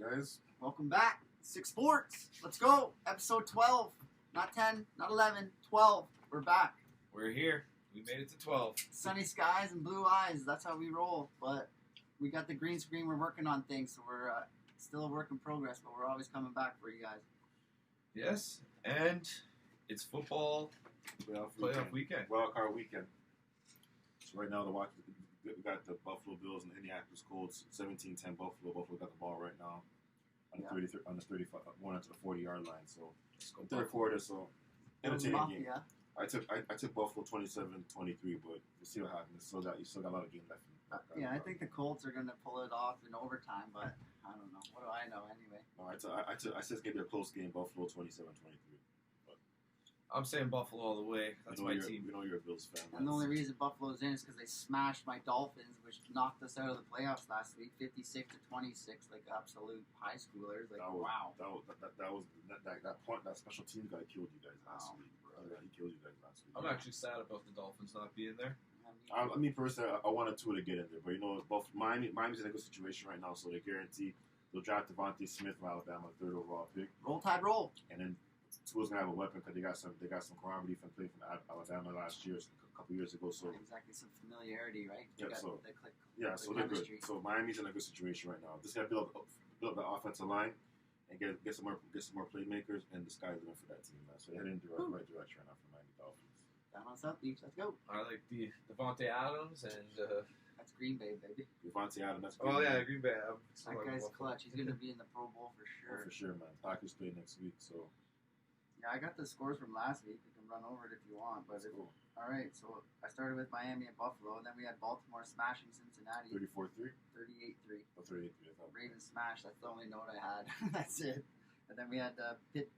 guys. Welcome back. Six Sports. Let's go. Episode 12. Not 10, not 11, 12. We're back. We're here. We made it to 12. Sunny skies and blue eyes. That's how we roll. But we got the green screen. We're working on things, so we're still a work in progress, but we're always coming back for you guys. Yes, and it's football playoff weekend. Wild card weekend. So right now, we got the Buffalo Bills and the Indianapolis Colts. 17-10 Buffalo. Buffalo got the ball right now on the 35, going onto the 40-yard line. So third quarter, so entertaining game. Yeah. I took Buffalo 27-23, but we'll see what happens. You still got a lot of game left. Yeah, I think the Colts are going to pull it off in overtime, but I don't know. What do I know anyway? No, I said it's going to be a close game. Buffalo 27-23. I'm saying Buffalo all the way. That's my team. We know you're a Bills fan. And the only reason Buffalo's in is because they smashed my Dolphins, which knocked us out of the playoffs last week, 56-26, like absolute high schoolers. Like wow. That special team guy killed you guys last week. He killed you guys last week. I'm actually sad about the Dolphins not being there. I mean, personally, I wanted Tua to get in there, but Miami's in a good situation right now, so they guarantee they'll draft Devontae Smith from Alabama, third overall pick. Roll Tide roll. And then Tua's gonna have a weapon because they got some corroborative from playing from Alabama last year, a couple years ago. So exactly, some familiarity, right? Yeah, so they're good. So Miami's in a good situation right now. Just gotta build the offensive line and get some more playmakers, and the sky's the limit for that team, man. So they're heading in the right direction right now for Miami Dolphins. Down on South Beach, let's go. I like the Devontae Adams and that's Green Bay, baby. Devontae Adams, that's Green Bay. Green Bay. That guy's clutch. He's gonna be in the Pro Bowl for sure. For sure, man. Packers play next week, so. Yeah, I got the scores from last week. We can run over it if you want. But cool. All right, so I started with Miami and Buffalo, and then we had Baltimore smashing Cincinnati. 34-3? 38-3. Oh, 38-3. Ravens smashed. That's the only note I had. That's it. And then we had the Pitt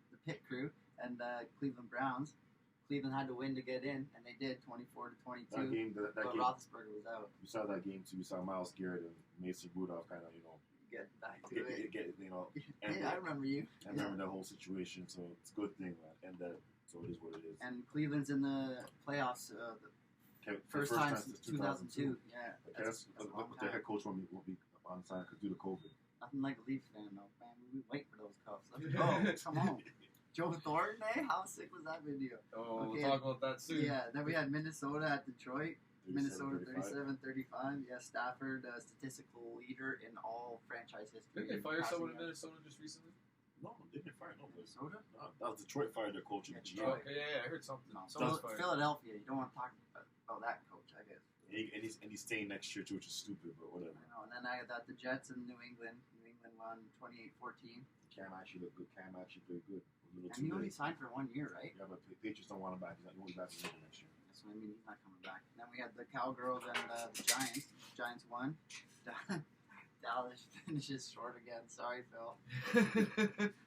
crew and Cleveland Browns. Cleveland had to win to get in, and they did, 24-22. That game, but Roethlisberger was out. You saw that game too. You saw Myles Garrett and Mason Rudolph kind of, get back to it. I remember you. I remember that whole situation, so it's a good thing, man. And so it is what it is. And Cleveland's in the playoffs first time since 2002. Yeah. That's what their head coach will be on time due to COVID. Nothing like a Leafs fan, though, man. We wait for those cuffs. Let's go. Come on. Joe Thornton, how sick was that video? Oh, okay. We'll talk about that soon. Yeah, then we had Minnesota at Detroit. Minnesota 37-35. Yeah, Stafford, statistical leader in all franchise history. Didn't they fire someone in Minnesota just recently? No, they didn't fire nobody. Minnesota? No, that was Detroit fired their coach. Yeah, I heard something. No, Philadelphia, you don't want to talk about that coach, I guess. And he's staying next year too, which is stupid, but whatever. I know, and then I got the Jets in New England. New England won 28-14. Cam actually looked good. Cam actually played good. And he only signed for 1 year, right? Yeah, but Patriots don't want him back. He won't be back next year. That's what I mean. He's not coming back. And then we had the Cowgirls and the Giants. Giants won. Dallas finishes short again. Sorry, Phil.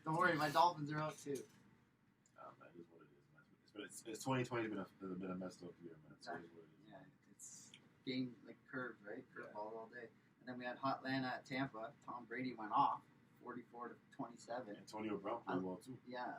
Don't worry, my Dolphins are out too. That is what it is, man. It's 2020 has been a messed up year, man. So exactly. It is what it is. Yeah, it's game like curves, right? Curveball all day. And then we had Hotlanta at Tampa. Tom Brady went off. 44-27. Antonio Brown played well too. Yeah,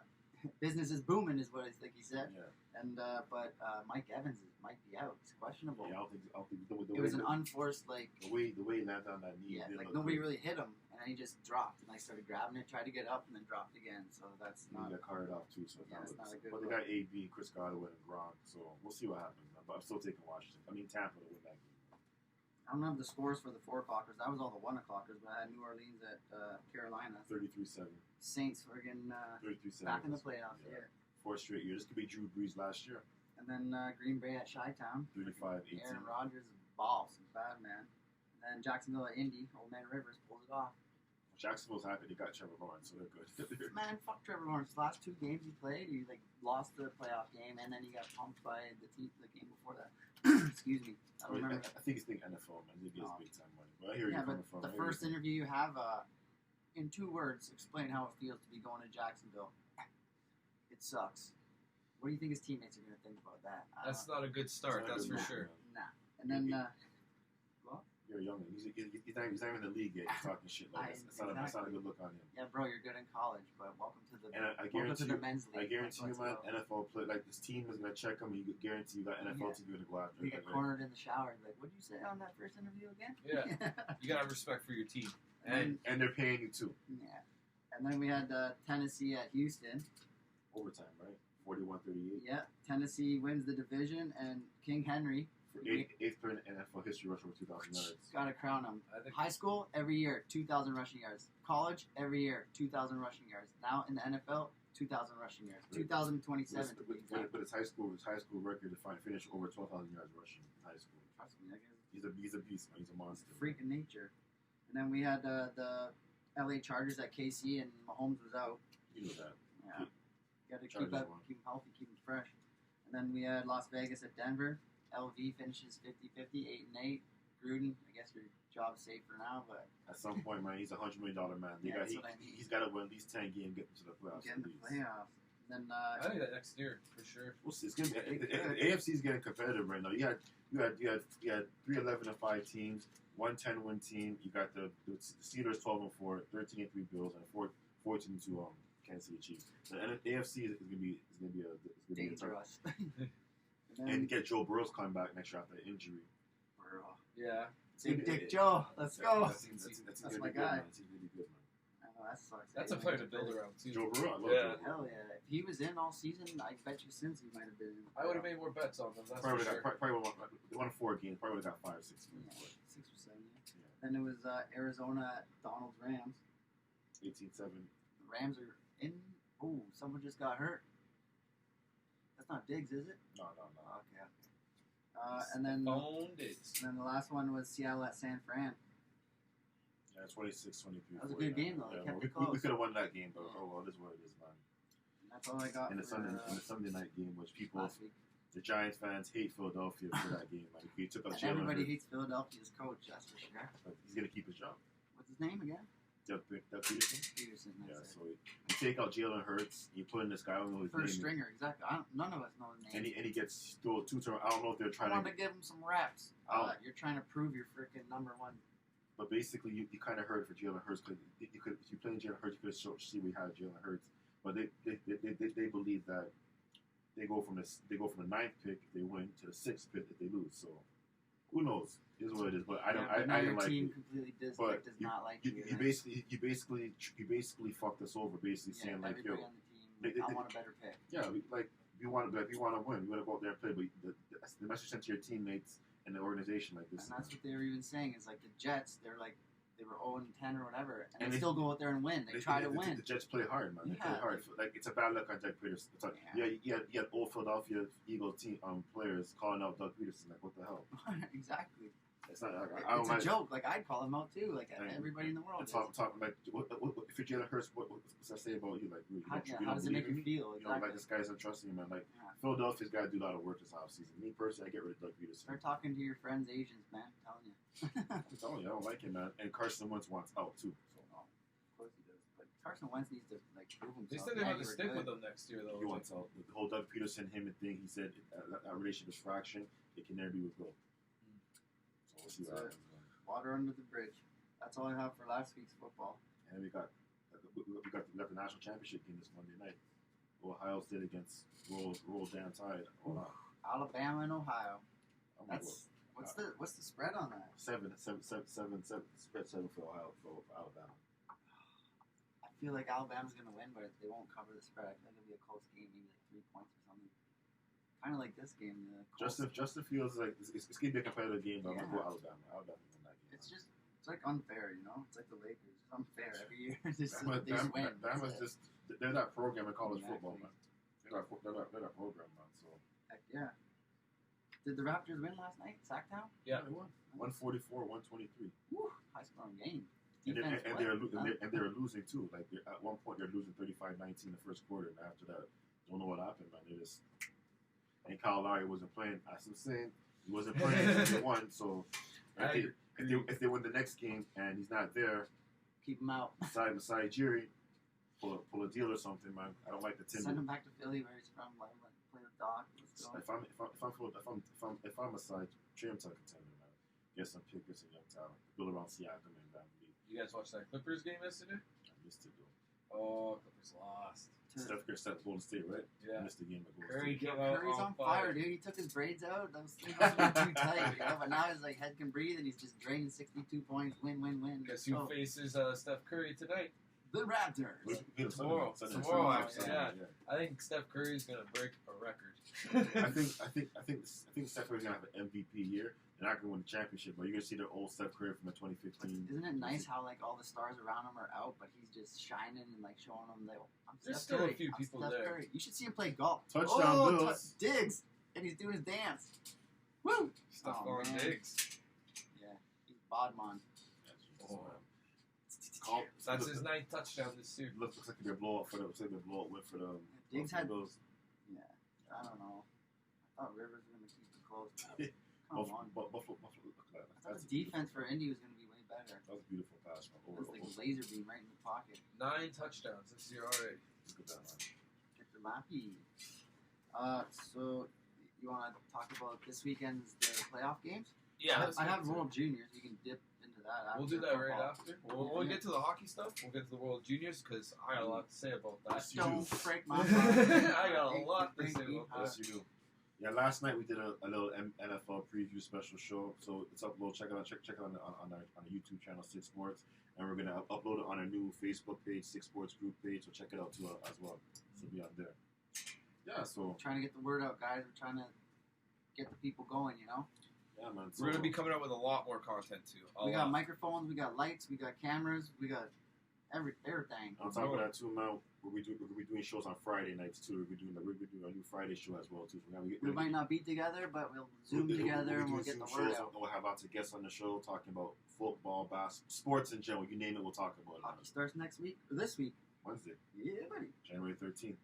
business is booming, is what I think he said. Yeah. And but Mike Evans might be out. He's questionable. Yeah, I don't think it was an unforced the way he landed on that knee. Yeah, like nobody really hit him, and then he just dropped. And I started grabbing it, tried to get up, and then dropped again. So that's not. He got carted off too. So it's not a good. But they got AB, Chris Godwin, and Gronk. So we'll see what happens. But I'm still taking Washington. Tampa to win that game. I don't have the scores for the 4 o'clockers. That was all the 1 o'clockers, but I had New Orleans at Carolina. 33-7. Saints friggin' 33-7. Back in the playoffs, yeah. 4 straight years. This could be Drew Brees last year. And then Green Bay at Chi-Town. 35-18. Aaron Rodgers is boss, bad man. And then Jacksonville at Indy. Old Man Rivers pulled it off. Jacksonville's happy they got Trevor Lawrence, so they're good. Man, fuck Trevor Lawrence. Last 2 games he played, he lost the playoff game, and then he got pumped by the game before that. Excuse me. I don't remember. I think he's thinking NFL, man. He gets big time money. But I hear you coming from. The first interview you have, in 2 words, explain how it feels to be going to Jacksonville. It sucks. What do you think his teammates are going to think about that? That's not a good start, that's for sure. Nah. And then, you're young. He's not even in the league yet. He's talking shit like that. That's not a good look on him. Yeah, bro, you're good in college, but welcome to the men's league. I guarantee you, man, NFL play this team is gonna check him. And you guarantee you got NFL team gonna go after. You get cornered in the shower. Like, what did you say on that first interview again? Yeah, you gotta have respect for your team. And they're paying you too. yeah. And then we had Tennessee at Houston. Overtime, right? 41-38. Yeah, Tennessee wins the division, and King Henry For eighth in NFL history rush over 2,000 yards. got to crown him. I think High school, every year, 2,000 rushing yards. College, every year, 2,000 rushing yards. Now in the NFL, 2,000 rushing yards. 2,027 to be exact. But his high school record to finish over 12,000 yards rushing in high school. Trust me, I guess. He's a beast, man. He's a monster. Freak of nature. And then we had the LA Chargers at KC, and Mahomes was out. You know that. Yeah. Got to Chargers won. keep him healthy, keep him fresh. And then we had Las Vegas at Denver. LV finishes 50-50, 8-8. Gruden, I guess your job's safe for now, but At some point, man, he's a $100 million man. That's what I mean. He's got to win at least 10 games, get to the playoffs. get in the at least. playoffs. And then I think that next year for sure. We'll see. It's gonna be, It could. AFC's getting competitive right now. You had 3 11-5 teams, 1 10-win team. You got the Steelers 12-4, 13-3 Bills, and 14-2 Kansas City Chiefs. The AFC is gonna be a dangerous. and get Joe Burrow's coming back next year after the injury. Burrow. Yeah. Big Dick Joe, let's go. That's That's my good, guy. man. That's gonna be good, man. I know, that sucks. That's a player to build around too. Joe Burrow, I love Yeah. Joe Burrow. Hell yeah. If he was in all season, I bet you since he might have been in. I would have made more bets on them. That's Probably for sure. they won 4 games. Probably would have got 5 or 6 Yeah, games. 6 or 7. Yeah. Yeah. Then it was Arizona at Donald's Rams. 18-7. The Rams are in. Oh, someone just got hurt. That's not Diggs, is it? No. Okay. And then the last one was Seattle at San Fran. Yeah, 26-23. That was a good game, though. They kept it close. We could have won that game, but oh well, it is what it is, man. And that's all I got And the for Sunday night game, which people, last week. the Giants fans hate Philadelphia for that game. Like, if he took out And Jalen everybody Hurts, hates Philadelphia's coach, that's for sure. but he's gonna keep his job. What's his name again? Doug Peterson. Peterson. Yeah, That's so you take out Jalen Hurts, you put in this guy, I don't know his First name, stringer, exactly. None of us know his name. and he gets through 2 turn. I don't know if they're I trying wanted to, to give him some reps. You're trying to prove you're freaking number one. but basically you kind of heard for Jalen Hurts because if you play Jalen Hurts, you could see we had Jalen Hurts, but they believe that they go from the 9th pick if they win to the 6th pick if they lose. So who knows? Is what it is. But I didn't like team it. completely does But not like You right? basically fucked us over. Basically saying like, yo, everybody on the team, I want a better pick. yeah, we want to win. We want to go out there and play. But the message sent to your teammates and the organization like this. And that's what they were even saying is like the Jets. They're like they were 0-10 or whatever, and they they- still go out there and win. They try to win. The Jets play hard, man. They play Yeah. hard. Like it's a bad luck on Doug Peterson. It's like, you had old Philadelphia Eagles team players calling out Doug Peterson. Like, what the hell? Exactly. It's not. I It's don't a like. joke. Like I'd call him out too. Like And everybody in the world. And Is. talk like, what, if you're Jalen Hurts, what's that say about you? Like, you How, don't, yeah, you how don't does it make believe you in me? feel? You know, like this guy's untrusting you, man. Like Yeah. Philadelphia's got to do a lot of work this offseason. Me personally, I get rid of Doug Peterson. Start talking to your friends, Asians, man. I'm telling you. I'm telling you, I don't like him, man. And Carson Wentz wants out too. So Of course he does. But Carson Wentz needs to like prove himself. They said they Yeah, have to were stick good. with them next year, though. he wants out. The whole Doug Peterson, him and thing. He said that relationship is fraction. It can never be with Bill. So we'll see what So- happens. Man. Water under the bridge. That's all I have for last week's football. And we got the national championship game this Monday night. Ohio State against Roll Damn Tide. Alabama and Ohio. I'm gonna That's what's the spread on that? go 7 spread 7 for Ohio for Alabama. I feel like Alabama's gonna win, but they won't cover the spread. I feel like it'll be a close game, maybe like 3 points or something. Kind of like this game. Justin feels like it's gonna be a competitive game, but I'm Yeah. gonna go Alabama. Alabama win that game. It's like unfair, you know. It's like the Lakers. It's unfair every year. They just win. Bama's just they're that program in college football, Exactly. man. They're that program, man. So Heck yeah. Did the Raptors win last night? Sacktown? Yeah. they won 144-123. Woo, high scoring game. And Defense won. they're losing too. Like at one point they're losing 35-19 the first quarter, and after that, don't know what happened, man. They just and Kyle Lowry wasn't playing. As I'm saying, he wasn't playing. They won. So if they win the next game and he's not there, Keep him out. beside Jerry, pull a deal or something, man. I don't like the Send Timber. him back to Philly where he's from. Let him play with Doc. Let's go. If I'm a side, trade him to a contender, man. Get some pickers and young talent. Build around Siakam and Van Vliet. You guys watched that Clippers game yesterday? I missed it though. Oh, Clippers lost. Steph Curry set Golden State, right? Yeah. Missed the game at Golden Curry State. came out Curry's on fire, dude. He took his braids out. Those things must have been too tight, you know? But now his like head can breathe, and he's just draining 62 points. Win. Guess who faces Steph Curry tonight? The Raptors. Tomorrow, actually, yeah. I think Steph Curry's gonna break a record. I think Steph Curry's gonna have an MVP year. They're not gonna win the championship, but you're gonna see their old Steph Curry from the 2015. Isn't it nice how like all the stars around him are out, but he's just shining and like showing them that I'm There's Steph still Curry. a few I'm people Steph there. Curry. You should see him play golf. Touchdown Bills. Diggs, and he's doing his dance. Woo! Stuff Oh, on man. Diggs. Yeah, he's Bodman. That's his 9th touchdown this year. Looks like it'd be a blowout for the. Looks like a blowout win for the. Diggs had. Bills. Yeah, I don't know. I thought Rivers was gonna keep it close. Come on. Buffalo. I thought the defense for Indy was gonna be way better. That was a beautiful pass, man. It was like a laser beam right in the pocket. 9 touchdowns this year already. Look at that, man. Get the lappy. So you want to talk about this weekend's the playoff games? Yeah, I have World Juniors. You can dip into that. After we'll do that right football. after. We'll get to the hockey stuff. We'll get to the World Juniors because I got a lot to say about that. Don't break my heart. I got a lot to say about Yes, you do. Yeah, last night we did a little NFL preview special show, so it's upload. Check it out. Check it out on our YouTube channel, 6 Sports, and we're gonna upload it on our new Facebook page, 6 Sports group page. So check it out too as well. So be on there. Yeah, so We're trying to get the word out, guys. We're trying to get the people going. You know. yeah, man. So, We're gonna be coming out with a lot more content too. We got microphones, we got lights, we got cameras, we got everything. on top of that too, man, we'll be doing shows on Friday nights too. We'll be doing a new Friday show as well too. So We might not be together, but we'll Zoom together and we'll get the word out. We'll have lots of guests on the show talking about football, basketball, sports in general. You name it, we'll talk about it. Hockey starts next week or this week. Wednesday, Yeah, buddy. January 13th.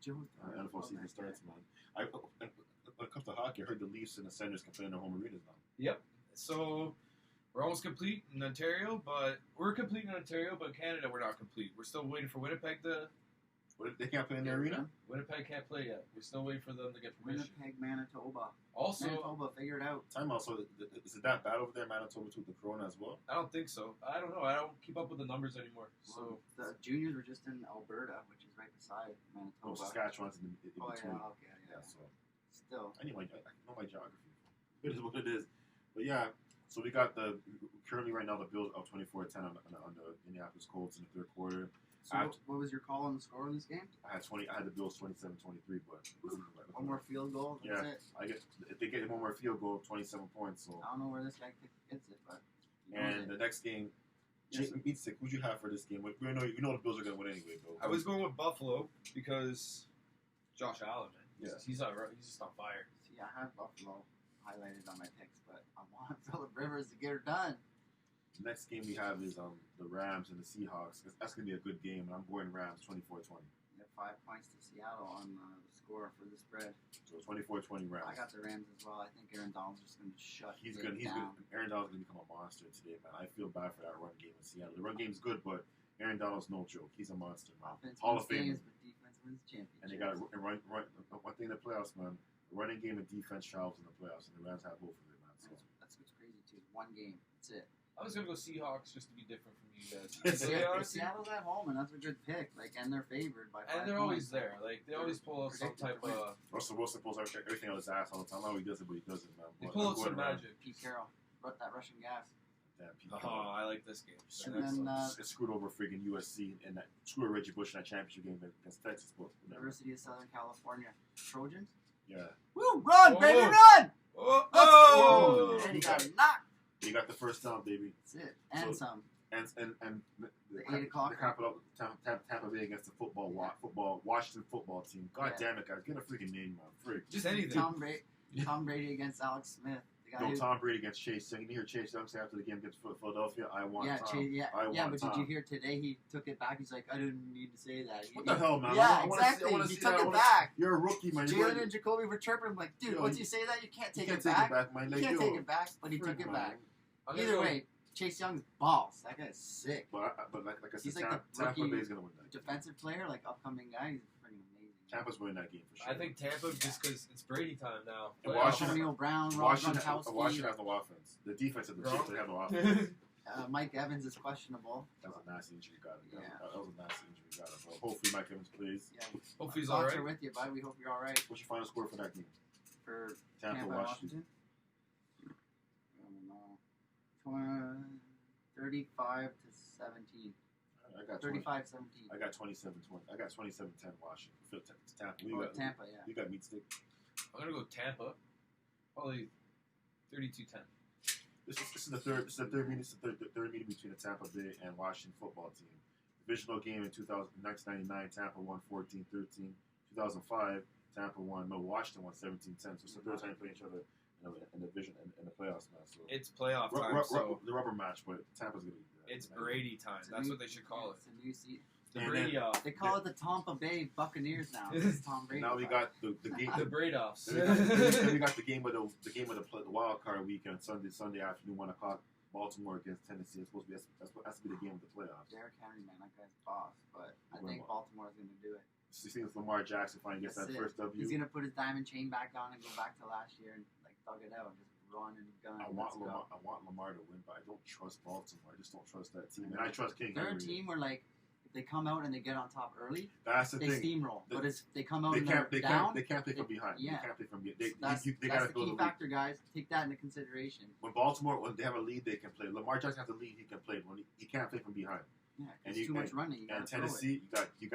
NFL season starts, man. When it comes to hockey, I heard the Leafs and the Senators can play in their home arenas now. Yep. So we're almost complete in Ontario, but we're complete in Ontario, but Canada we're not complete. We're still waiting for Winnipeg to. They can't play in their arena? Winnipeg can't play yet. We're still waiting for them to get permission. Winnipeg, Manitoba. Also, Manitoba, figure it out. Time out. So is it that bad over there, Manitoba, with the Corona as well? I don't think so. I don't know. I don't keep up with the numbers anymore. So The juniors were just in Alberta, which is right beside Manitoba. Oh, Saskatchewan's in Oh, between. yeah, okay, yeah. So Still. I know my geography. It is what it is. But yeah, so we got currently right now the Bills up 24-10 on the Indianapolis Colts in the third quarter. So what was your call on the score in this game? I had the Bills 27-23, but One more field goal. That's it. If they get one more field goal, 27 points. So I don't know where this guy gets it, but the next game, Jason Beatsick, who'd you have for this game? We know the Bills are gonna win anyway, though. I was going with Buffalo because Josh Allen, man. Yeah. He's just on fire. See, I have Buffalo highlighted on my picks, but I want Phillip Rivers to get her done. The next game we have is the Rams and the Seahawks. That's gonna be a good game, and I'm going Rams 24-20. We have 5 points to Seattle on the score for the spread. So 24-20 Rams. I got the Rams as well. I think Aaron Donald's just going to shut He's it down. Aaron Donald's gonna become a monster today, man. I feel bad for that run game in Seattle. The run game's good, but Aaron Donald's no joke. He's a monster, man. Offense Hall of wins Fame. games, but defense wins championships. And they got to run. One thing in the playoffs, man. The running game and defense travels in the playoffs, and the Rams have both of it, man. So That's what's crazy too. One game. That's it. I was gonna go Seahawks just to be different from you guys. Seattle's at home, and that's a good pick. Like, and they're favored by 5 And they're always points. there. Like they always pull out some type of. Russell Wilson pulls everything out of his ass all the time. I know he does it, but he does it, man. They But pull I'm out some going around. magic. Pete Carroll, brought that Russian gas. Damn, Pete Oh, Carroll. I like this game. And then It screwed over friggin' USC and that screwed Reggie Bush in that championship game against Texas. But whatever. University of Southern California Trojans. Yeah. Woo! Run, baby, Oh. run! Oh! And he got knocked. He got the first down, baby. That's it. And So- some. And The 8 o'clock. The capital Tampa Bay against the Washington football team. God Yeah. damn it, guys! Get a freaking name, man. Freak. Just anything. Tom Brady against Alex Smith. The guy No, who, Tom Brady against Chase Young. You hear Chase Young say after the game against Philadelphia, "I want yeah, Tom." I yeah, want but Tom. did you hear today? He took it back. He's like, I didn't need to say that. What the hell, man? Yeah, I wanna exactly. I wanna He see took that. it back. You're a rookie, man. Jalen and Jacoby were chirping. I'm like, dude, Yo, once you say that, you can't You take can't it take back. it back, man. You Like, can't yo, take it back, but he freak, took it man. back. I'm gonna Either go- way, Chase Young's balls. That guy's sick. But like I said, He's like the Tampa rookie Bay's gonna win that. Defensive player, like upcoming guy. He's freaking amazing. Tampa's winning that game for sure. I think Tampa just because it's Brady time now. And Playoffs. Washington- Antonio Brown, Rob Washington Gronkowski. has no offense. The defense is the Gronk? shit. They have no offense. Mike Evans is questionable. That was a nasty injury he got. Yeah. That was a nasty injury he got. But hopefully Mike Evans plays. Yeah. Hopefully he's Thoughts alright. are with you, bud. We hope you're all right. What's your final score for that game? For Tampa, Tampa, Washington. I don't know. 35 to 17. I got 35-17. I got 27-20. I got 27-10 Washington. Tampa. Tampa, yeah. You got meat stick. I'm gonna go Tampa. Probably 32-10. This is the third meeting. This is the third meeting between the Tampa Bay and Washington football team. Divisional game in 1999. Tampa won 14-13. 2005. Tampa won. No, Washington won 17-10. So it's the third time playing each other in the division in the playoffs now. So It's playoff time, so the rubber match, but Tampa's gonna be. it's Brady time. That's what they should call it. It's a new season. The And Brady off. They call it the Tampa Bay Buccaneers now. It's Tom Brady. Now we got the game. The Brady offs. Then we got the game of the wild card weekend Sunday afternoon 1:00. Baltimore against Tennessee. It's supposed to be that's to be the game of the playoffs. Derrick Henry, man, that guy's boss. But I Well, think Baltimore's going to do it. You see, Lamar Jackson finally gets That's that it. first W. He's going to put his diamond chain back on and go back to last year and like thug it out, just run and gun. I want Lamar to win, but I don't trust Baltimore. I just don't trust that team, and I trust King They're a Henry. team where like if they come out and they get on top early, That's the they thing. steamroll. The- But if they come out They and can't. they're They down, can't. They can't play from behind. yeah. They can't play from behind. They that's gotta the build key a lead. factor, guys. Take that into consideration. When Baltimore, when they have a lead, they can play. Lamar Jackson has a lead, he can play. When he can't play from behind. Yeah, And it's you- too much running. You And gotta throw it. Tennessee, you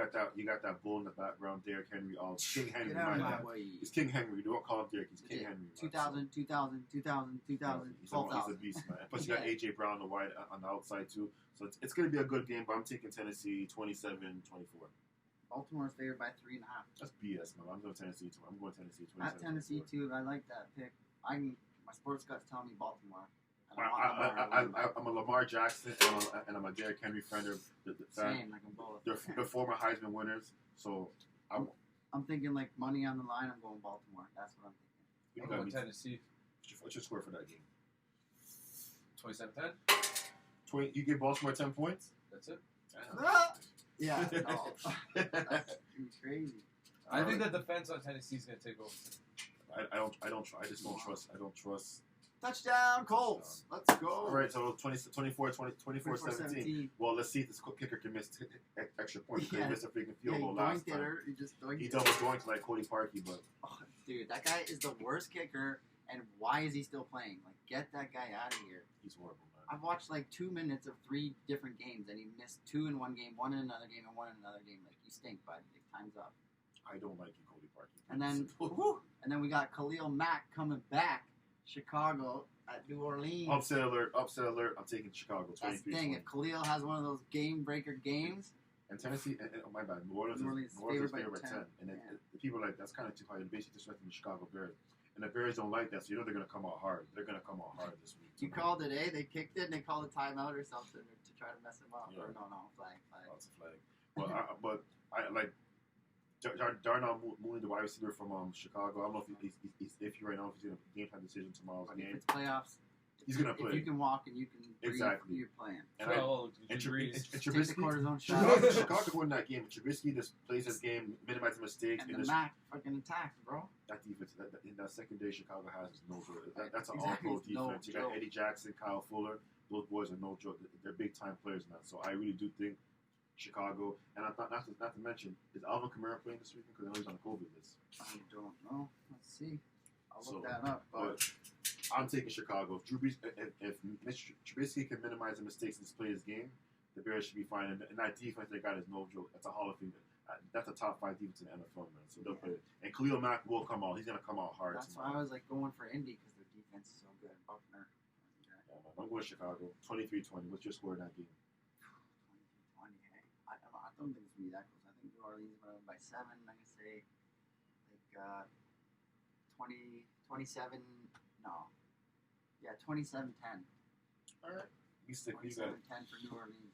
got that bull in the background, Derrick Henry. All King Henry. Get out of my my bad. way. He's King Henry. You don't call him Derrick. He's King Yeah. Henry. man. 2000, 2000, 2000, 2000, He's a 12,000. beast, man. And plus, you got Yeah. AJ Brown on the wide on the outside too. So it's going to be a good game. But I'm taking Tennessee 27-24. Baltimore's favored by 3.5. That's BS, man. I'm going Tennessee. I'm going Tennessee 27. At Tennessee too. I like that pick. My sports gut's telling me Baltimore. And I want Lamar to win, I'm a Lamar Jackson and I'm a Derrick Henry friend of the fan. same, like I'm both. They're former Heisman winners, so I'm thinking like money on the line. I'm going Baltimore. That's what I'm thinking. we I'm got going me. Tennessee. What's your score for that game? 27-10. 20. You give Baltimore 10 points. That's it. Yeah, no, that's crazy. I think the defense on Tennessee is going to take over. I just don't trust. Touchdown, Colts. Let's go. All right, so 24-17. Well, let's see if this kicker can miss extra points. Yeah. He missed a freaking Yeah, field he goal last doinked time. it. He just doinked He it. double doinked like Cody Parkey, but Oh, dude, that guy is the worst kicker, and why is he still playing? Like, get that guy out of here. he's horrible, man. I've watched like 2 minutes of 3 different games, and he missed 2 in one game, 1 in another game, and 1 in another game. Like, you stink, bud. Like, time's up. I don't like you, Cody Parkey. And then we got Khalil Mack coming back, Chicago at New Orleans. Upset alert! I'm taking Chicago. That's the 23-20. thing. If Khalil has one of those game breaker games, And Tennessee, oh my bad, New Orleans is favored by favored by 10. 10. And Yeah. the people are like, that's kind of too high. You're basically disrespecting the Chicago Bears. And the Bears don't like that, so you know they're going to come out hard. They're going to come out hard this week. you called it, eh? They kicked it and they called a timeout or something to try to mess him up. Yeah. Or no, flag. Lots of flag. But I like Darnell Mooney, the wide receiver from Chicago. I don't know if he's iffy right now. If he's going to game time decision tomorrow's But if game. it's playoffs, He's going to if play. you can walk and you can breathe, Exactly. you're playing. And And Breeze. Take the Trubisky, cortisone shot. Chicago won that game. Trubisky just plays his game, minimizes mistakes, And and the just Mac fucking attacks, bro. that defense, in that secondary Chicago has is no joke. That's an Exactly, all-pro it's no defense. You got joke. Eddie Jackson, Kyle Fuller. Those boys are no joke. They're big-time players now. So I really do think Chicago, and I thought not to mention, is Alvin Kamara playing this weekend? Because I know he's on the COVID list. I don't know. Let's see. I'll So, look that up. But But I'm taking Chicago. If Mitch Trubisky can minimize the mistakes and play his game, the Bears should be fine. And that defense they got is no joke. That's a Hall of Fame. That's a top 5 defense in the NFL, man. So they'll play it. And Khalil Mack will come out. He's going to come out hard that's why tomorrow. I was like going for Indy because their defense is so good. Buckner. Yeah, man. I'm going Chicago. 23-20. What's your score in that game? 20, hey. I don't think it's going to be that close. I think New Orleans is going to win by 7. I'm going to say like 27. No. Yeah, 27-10. All right. You stick. You got 27-10 for New Orleans.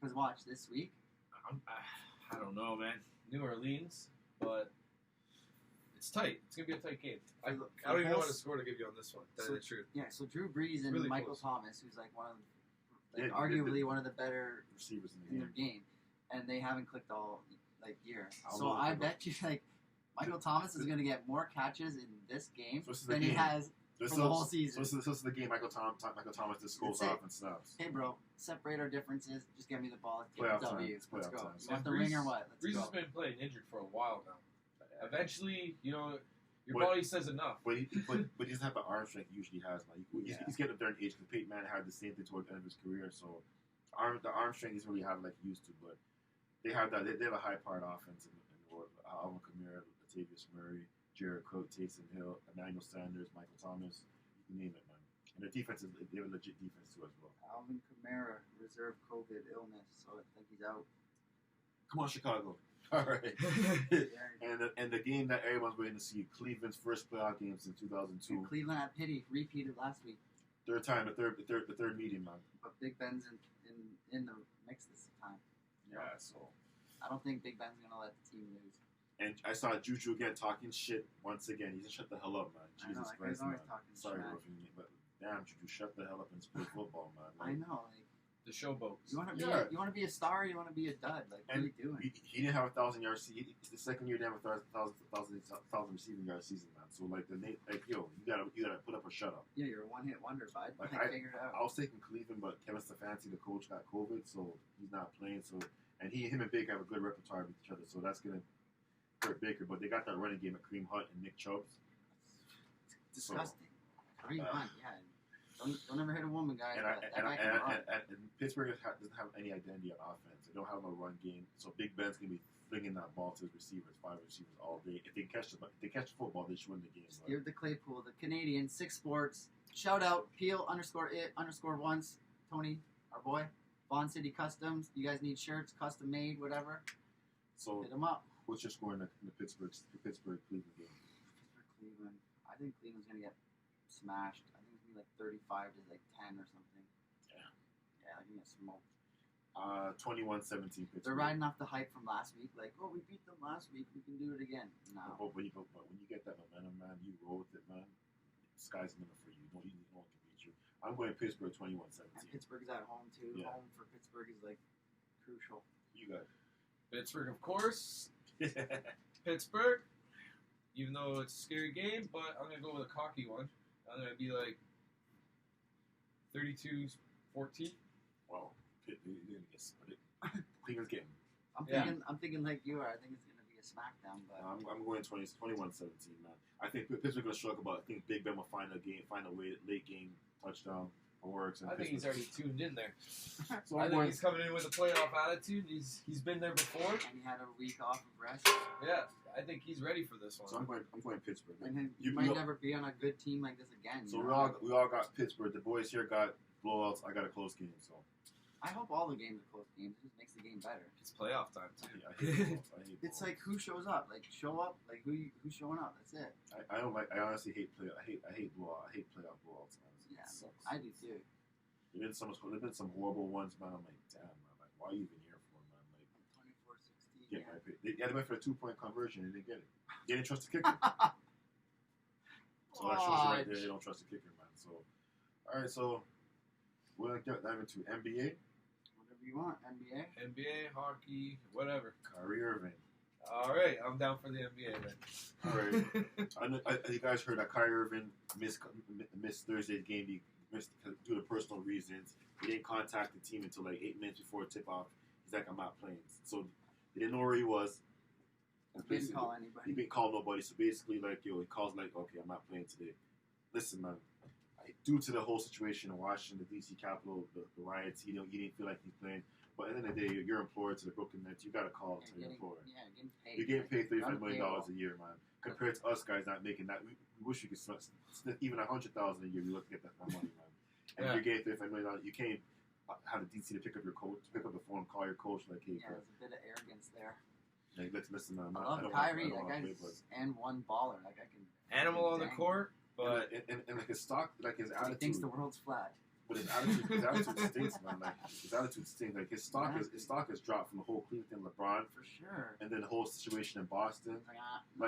Because watch, this week, I don't know, man. New Orleans, but it's tight. It's gonna be a tight game. I don't even know what a score to give you on this one. That's the truth. yeah, so Drew Brees and Really Michael close. Thomas, who's like one of, Yeah, arguably one of the better receivers in the in their game. game, and they haven't clicked all year. I'll So know I if bet you Michael Thomas is going to get more catches in this game So this is the than he game. has This for the whole season. So this is the game Michael Thomas just goes off and snaps. Hey, bro, separate our differences. Just get me the ball. Get Playoff the W. time. Let's go. Time. You want the ring or what? Let's Brees go. has been playing injured for a while now. Eventually, your But- body says enough. But he doesn't have the arm strength he usually has. Like he's getting up there in age because Peyton Manning had the same thing towards the end of his career. So the arm strength he doesn't really have like he used to. But they have that. They have a high powered offense in Alvin Kamara, Latavius Murray, Jared Cook, Taysom Hill, Emmanuel Sanders, Michael Thomas. You name it, man. And their defense they have a legit defense too as well. Alvin Kamara, reserve COVID illness, so I think he's out. Come on, Chicago. All right. and the game that everyone's waiting to see, Cleveland's first playoff game since 2002. And Cleveland at pity repeated last week, Third time, the third meeting, man. but Big Ben's in the mix this time. Yeah, so. I don't think Big Ben's gonna let the team lose. And I saw Juju again talking shit once again. He just shut the hell up, man. I know, Jesus that Christ, guy's always man. talking Sorry, smack. bro, but damn, Juju, shut the hell up and play football, man. I know, like The showboats. you want to be Yeah. you want to be a star, or you want to be a dud. Like what are you doing? He didn't have 1,000 yards. It's the second year they have a 1,000 receiving yard season, man. So like you gotta put up or shut up. Yeah, you're a one-hit wonder, bud. Like, I figured it out. I was taking Cleveland, but Kevin Stefanski, the coach, got COVID, so he's not playing. So and him and Baker have a good repertoire with each other, so that's gonna hurt Baker. But they got that running game at Kareem Hunt and Nick Chubb. Disgusting. Kareem Hunt, yeah. Don't ever hit a woman, guys. And Pittsburgh doesn't have any identity on offense. They don't have a run game, so Big Ben's gonna be flinging that ball to his receivers, 5 receivers all day. If they catch the football, they should win the game. Steered the Claypool, the Canadian, 6 Sports. Shout out Peel_it_once. Tony, our boy. Bond City Customs. You guys need shirts, custom made, whatever. So Hit them up. what's your score in the Pittsburgh Cleveland game? For Cleveland, I think Cleveland's gonna get smashed. I think it's gonna be like 35 to like 10 or something. Yeah. Yeah, they're gonna get smoked. 21-17 Pittsburgh. They're riding off the hype from last week. Like, oh, we beat them last week. We can do it again. No. But when you get that momentum, man, you roll with it, man. The sky's the limit for you. No one can beat you. I'm going Pittsburgh 21-17. And Pittsburgh's at home too. Yeah. Home for Pittsburgh is like crucial. You got Pittsburgh, of course. it. Pittsburgh, even though it's a scary game, but I'm going to go with a cocky one. I'm going to be like 32-14. Well, you're gonna get split. Cleveland's getting. I'm thinking like you are. I think it's gonna be a smackdown, but I'm going 21-17, man. I think Pittsburgh's gonna struggle, but I think Big Ben will find a way late game touchdown works. And I think he's already tuned in there. So I think he's coming in with a playoff attitude. He's been there before. and he had a week off of rest. Yeah, I think he's ready for this one. So I'm going Pittsburgh. And then You- you might you- never be on a good team like this again. So you we know? all got Pittsburgh. The boys here got blowouts. I got a close game. So I hope all the games are close games. It just makes the game better. It's playoff time too. I hate blowouts. I hate It's blowouts. like who shows up. Like show up. Like who's showing up. That's it. I don't like. I honestly hate blowout. I hate playoff blowouts. Honestly. Yeah, It sucks. I do too. There's been some horrible ones, man. I'm like, damn, man. Like, why are you even here for, man? Like, 24-16. get Yeah. my pick. They went for a 2-point conversion and they didn't get it. They didn't trust the kicker. So that shows you right there. They don't trust the kicker, man. So, all right. So we're gonna dive into NBA. Whatever you want. NBA. NBA, hockey, whatever. Kyrie Irving. All right, I'm down for the NBA then. All right. I know, you guys heard that Kyrie Irving missed Thursday's game. He missed due to personal reasons. He didn't contact the team until like 8 minutes before tip off. He's like, I'm not playing. So they didn't know where he was. And Didn't basically, call he anybody. didn't call nobody. So basically, like, he calls like, okay, I'm not playing today. Listen, man. Due to the whole situation in Washington, the D.C. Capitol, the riots, he didn't feel like he's playing. But at the end of the day, you're employed to the Brooklyn Nets. You got to call to your employer. Yeah, getting paid. You're getting paid $35 million payroll. a year, man. Compared to us guys not making that, we wish we could even $100,000 a year. We look to get that money, man. And Yeah. if you're getting $35 million, you can't have the DC to pick up your coach, pick up the phone, call your coach, like, hey, Yeah, there's a bit of arrogance there. like, listen, man. I I love don't Kyrie. want That to play, guy's and one baller. Like I can. Animal on the Dang. court, but and like his stock, like his He attitude, thinks the world's flat. but his attitude stinks, man. Like his attitude stinks. Like his stock has dropped from the whole Cleveland thing, LeBron, For sure. and then the whole situation in Boston. It's like,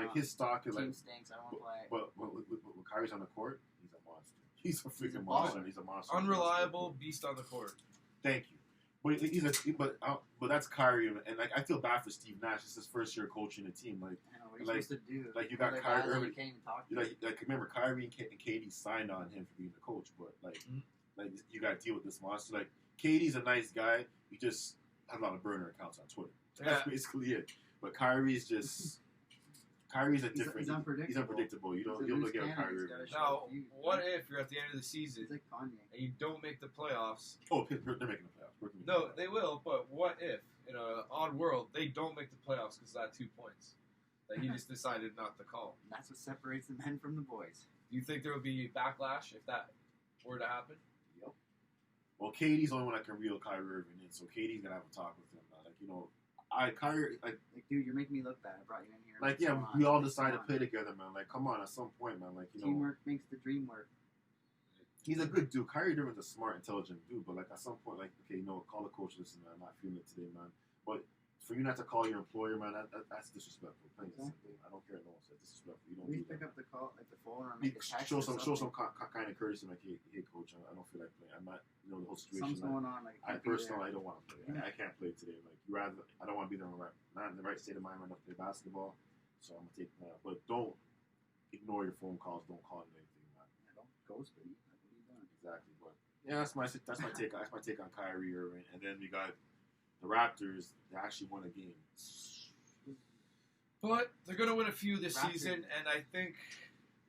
Like his stock is team like, stinks. I don't want to play. but when Kyrie's on the court, he's a monster. He's a freaking a monster. baller. He's a monster. unreliable, beast on the court. Thank you. But that's Kyrie, and like I feel bad for Steve Nash. It's his first year coaching the team. Like I know What are you Like- supposed to do? like you got Other Kyrie guys that Irving- You can't even talk to. like remember Kyrie and KD signed on him for being the coach, but like you got to deal with this monster. Like KD's a nice guy, he just has a lot of burner accounts on Twitter. That's basically it. But Kyrie's just Kyrie's a different. He's unpredictable. He's unpredictable. You don't He's a loose get a cannon. Kyrie. He's gotta show Now, you. what if you're at the end of the season He's like Kanye. and you don't make the playoffs? Oh, they're making the playoffs. We're making the No, playoffs. they will. But what if, in an odd world, they don't make the playoffs because of that 2 points that he just decided not to call? And that's what separates the men from the boys. Do you think there would be backlash if that were to happen? Yep. Well, KD's the only one that can reel Kyrie Irving in, so KD's gonna have a talk with him. Kyrie, Like, dude, you're making me look bad. I brought you in here. like, yeah, we all decided to play together, man. Like, come on, at some point, man. Like, Teamwork makes the dream work. he's a good dude. Kyrie Irving's a smart, intelligent dude, but like at some point, like, okay, call the coach. Listen, man, I'm not feeling it today, man. But for you not to call your employer, man, that's disrespectful. Plain and simple. I don't care. No one said disrespectful. You don't Please do pick that. up the call, like the phone, or make a text. Show or some something. kind of courtesy, like, hey, coach, I don't feel like playing. I'm not, the whole situation. Something's going on. Like, I can't be there. personally, I don't want to play. Yeah. I can't play today. Like, I don't want to be there not in the right state of mind enough to play basketball. So I'm gonna take that. But don't ignore your phone calls. Don't call him anything, man. Yeah, don't ghost me. Like, what are you doing? Exactly. But yeah, that's my take. That's my take on Kyrie Irving. And then we got the Raptors. They actually won a game. But they're going to win a few this Raptors. season, and I think,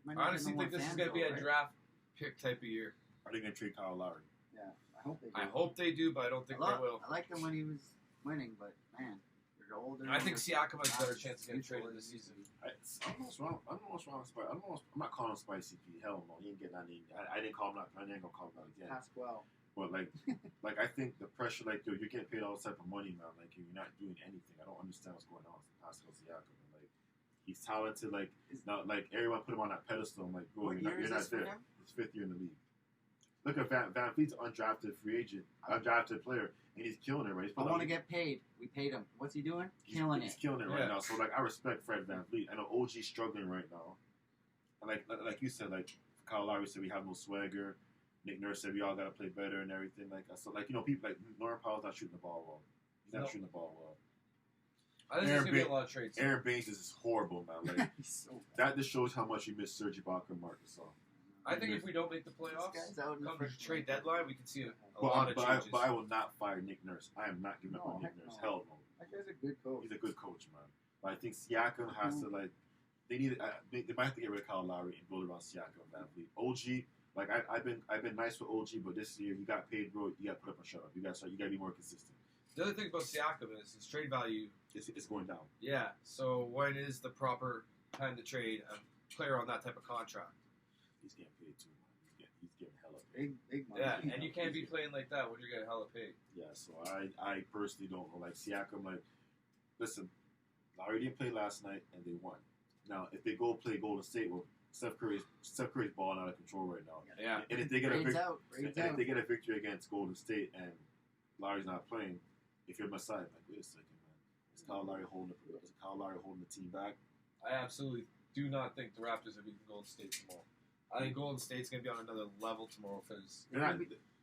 Might not honestly, get no think more this is fans, going to be though, a right? draft pick type of year. Are they gonna trade Kyle Lowry? Yeah, I hope they do. I hope they do, but I don't think they will. I liked him when he was winning, but man, you're older. I think you're- Siakam has a better chance of getting traded this season. I don't know what's wrong. I don't know what's wrong with Spicy. I'm not calling him Spicy P. Hell no, he ain't getting that name. I didn't call him that. I ain't gonna call him that again. Pasquale. But like I think the pressure, like, yo, you're getting paid all this type of money, man. Like, you're not doing anything. I don't understand what's going on with Pascal Siakam. Like, he's talented. Like, now, like, everyone put him on that pedestal. I'm like, bro, What you're year is not this for there. him? His 5th year in the league. Look at Van Vliet's an undrafted free agent, undrafted player, and he's killing it, right? He's I want to get paid. We paid him. What's he doing? Killing he's it. killing it right Yeah. now. So like, I respect Fred Van Vliet. I know OG's struggling right now. And like you said, like Kyle Lowry said, we have no swagger. Nick Nurse said we all gotta play better and everything. Like, so like, people like Norman Powell's not shooting the ball well. He's not No. shooting the ball well. I think there's going to be a lot of trades. Aaron Baines is horrible, man. Like, He's so bad. that just shows how much you miss Serge Ibaka and Marcus Gasol. I think if we don't make the playoffs, This guy's out in the come the first trade round. deadline, we can see a But lot of changes. I will not fire Nick Nurse. I am not giving up No, on Nick heck Nurse. no. Hell no. That guy's a good coach. He's a good coach, man. But I think Siakam has to, like, they might have to get rid of Kyle Lowry and build around Siakam and Van Vliet. OG, like, I've been nice with OG, but this year you got paid, bro. You got to put up or shut up. You got to be more consistent. The other thing about Siakam is his trade value. It's going down. Yeah, so when is the proper time to trade a player on that type of contract? He's getting paid too, man. He's getting hella paid. Big money. Yeah, and you can't be playing like that when you're getting hella paid. Yeah, so I personally don't know. Like, Siakam, like, listen, Lowry didn't play last night and they won. Now, if they go play Golden State, well, Steph Curry's balling out of control right now. Yeah. And if they get a Raids victory, out. Raids and if out. they get a victory against Golden State and Lowry's not playing, if you're my side, like, wait a second, man, is Kyle Lowry holding the team back? I absolutely do not think the Raptors are beating Golden State tomorrow. I think Golden State's going to be on another level tomorrow because They're not.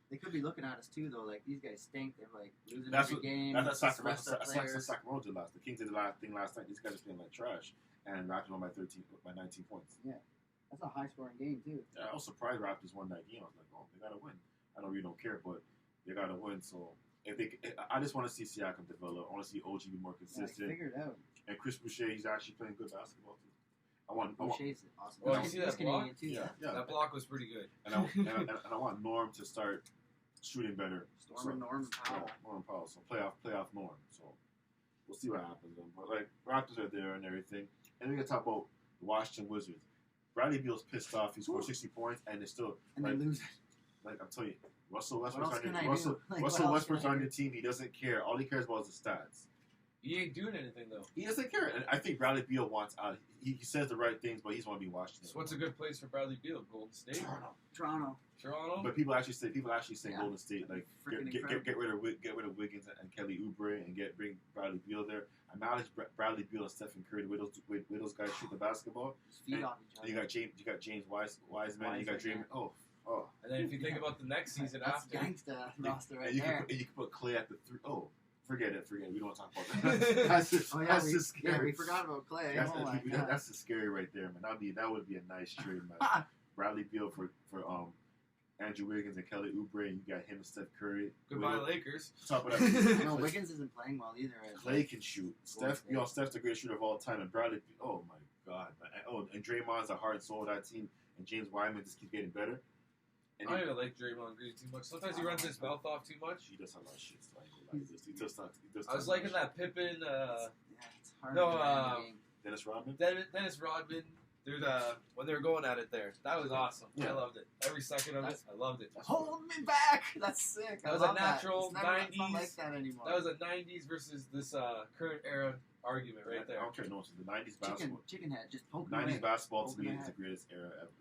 They could be looking at us too, though. Like, these guys stink. They're like losing That's every what. game. That's Rest of what players. Sacramento did last. The Kings did the thing last night. These guys are playing like trash, and Raptors won by 19 points. That's a high scoring game too. Yeah, I was surprised Raptors won that game. I was like, oh, they gotta win. I know you don't care, but they gotta win. So I just want to see Siakam develop. I want to see OG be more Yeah, consistent. figure it out. And Chris Boucher, he's actually playing good basketball too. I want, Boucher's awesome. Well, you He's see that Canadian block? too. yeah, yeah. that block was pretty good. And I want Norm to start shooting better. Storm and Norman Powell. Yeah, Norman Powell. So playoff Norm. So we'll see what happens then. But like, Raptors are there and everything. And we gotta talk about the Washington Wizards. Bradley Beal's pissed off. He scored 60 points, and they're still And like, they lose. like I'm telling you, Russell What Westbrook's else on can I your do? Like, what Russell else Westbrook's can I on do? your team. He doesn't care. All he cares about is the stats. He ain't doing anything though. He doesn't care. And I think Bradley Beal wants out. He says the right things, but he's want to be Washington. So what's a good place for Bradley Beal? Golden State, Toronto. Toronto. But people actually say Yeah. Golden State, like Freaking get rid of Wiggins and Kelly Oubre and bring Bradley Beal there. I manage Bradley Beal and Stephen Curry with those guys shoot the basketball. Just feed And off each other. You got James Wiseman. And you got Wiseman, Draymond. Oh. And then if you think about the next season That's after, gangsta roster right And you there. can put Clay at the 3. Oh, Forget it. We don't want to talk about that. That's just scary. Yeah, we forgot about Clay. That's just scary right there, man. That would be a nice trade, man. Bradley Beal for Andrew Wiggins and Kelly Oubre, and you got him and Steph Curry. Goodbye, Lakers. Top of that. No, Wiggins isn't playing well either. Clay can shoot. Steph's the greatest shooter of all time, and Bradley. Oh my God, man. And Draymond's the heart and soul of that team, and James Wiseman just keeps getting better. And I don't like Draymond Green too much. Sometimes he runs his mouth off too much. He does have a lot of shit. He does I was liking that Pippen. It's hard. Dennis Rodman. Dennis Rodman. Dude, when they were going at it there, that was awesome. Yeah. I loved it. Every second of it, I loved it. Hold me back. That's sick. That was a natural '90s. It's not like that anymore. That was a '90s versus this current era argument right there. I don't care. No, so the '90s basketball. Chicken head, just poke '90s basketball to me is the greatest era ever.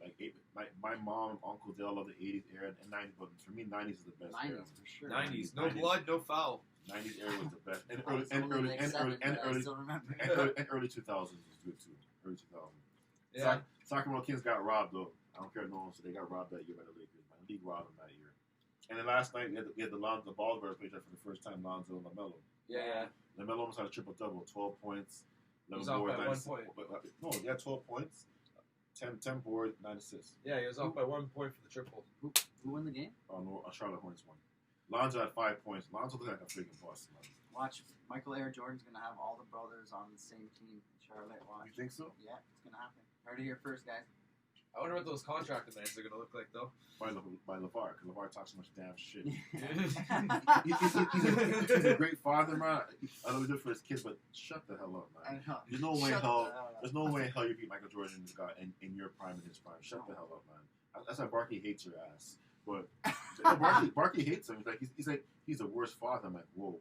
Like my mom, Uncle Dale love the '80s era and '90s, but for me '90s is the best. '90s era. for sure. '90s, no blood, no foul. '90s era was the best, and early 2000s was good too. Early 2000s. Yeah. Sacramento Kings got robbed though. I don't care no one, so they got robbed that year by the Lakers. Man, the league robbed them that year. And then last night we had the Ballsburg played that for the first time. Lonzo and LaMelo. Yeah. LaMelo almost had a triple double, 12 points. He was off by 1 point. No, he had 12 points, 10 boards, 9 assists. Yeah, he was off by 1 point for the triple. Who won the game? Oh no, Charlotte Hornets won. Lonzo had 5 points. Lonzo looked like a freaking boss, man. Watch, Michael Air Jordan's gonna have all the brothers on the same team. Charlotte, watch. You think so? Yeah, it's gonna happen. Heard it here first, guys. I wonder what those contract demands are going to look like, though. By LeVar, because LeVar talks so much damn shit. he's a great father, man. I know he's good for his kids, but shut the hell up, man. There's no way in hell you beat Michael Jordan in your prime and his prime. Shut the hell up, man. That's why Barkley hates your ass. But Barkley hates him. He's the worst father. I'm like, whoa.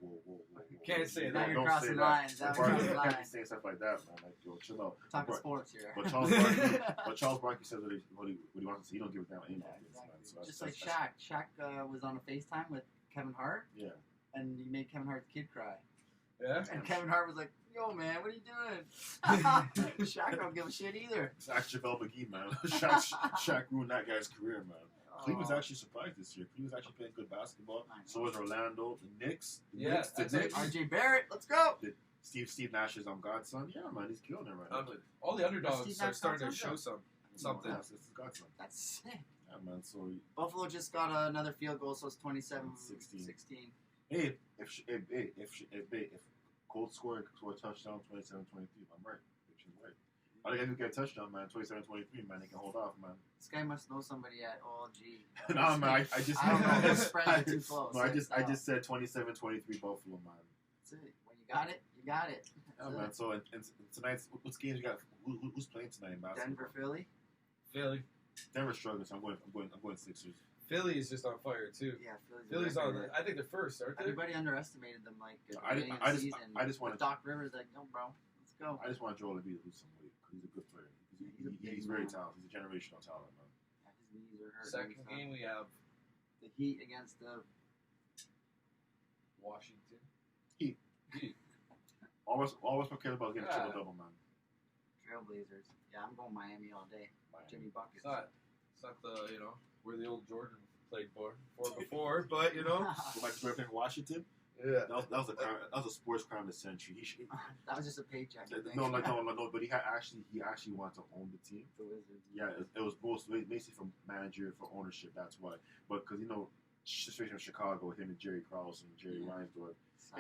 You can't say that. You're crossing lines. You can't be saying stuff like that, man. Like, yo, chill out. We're talking sports here. But Charles Barkley says what he wants to see. He don't give a damn anything. Exactly. Just like Shaq. Shaq was on a FaceTime with Kevin Hart. Yeah. And he made Kevin Hart's kid cry. Yeah. And Kevin Hart was like, yo, man, what are you doing? Shaq don't give a shit either. It's actually JaVale McGee, man. Shaq ruined that guy's career, man. Cleveland's actually surprised this year. Cleveland's actually playing good basketball. So was Orlando. The Knicks. The Knicks. RJ Barrett, let's go. Steve Nash's godson. Yeah, man, he's killing it right now. All the underdogs are starting to show something. That's his godson. That's sick. Yeah, man. So Buffalo just got another field goal, so it's 27-16. Hey, if Colts score a touchdown, 27-23, I'm right. I think if you get a touchdown, man, 27-23, man, they can hold off, man. This guy must know somebody at OLG. No, man, I just... I don't know, the spread are too close. No, I just said 27-23 Buffalo, man. That's it. When you got it, you got it. Yeah, man, so and tonight's... What games you got? Who's playing tonight in basketball? Philly. Denver's struggling, so I'm going Sixers. Philly is just on fire, too. Yeah, Philly's on I think they're first, aren't they? Everybody underestimated them, like, I just want Doc Rivers, like, no, bro, let's go. I just want Joel Embiid to lose some weight. He's a good player. He's very talented. He's a generational talent, man. Yeah, his knees are hurt. Second game, we have the Heat against the Washington. Heat. Always cared about getting a triple double, man. Trailblazers. Yeah, I'm going Miami all day. Jimmy Buckets. It's not the where the old Jordan played before, but Like playing Washington. Yeah, that was a crime. That was a sports crime of the century. That was just a paycheck. No. But he actually wanted to own the team. The Wizards. Yeah, it was both basically from manager for ownership. That's why. But because situation in Chicago, him and Jerry Krause and Jerry Reinsdorf.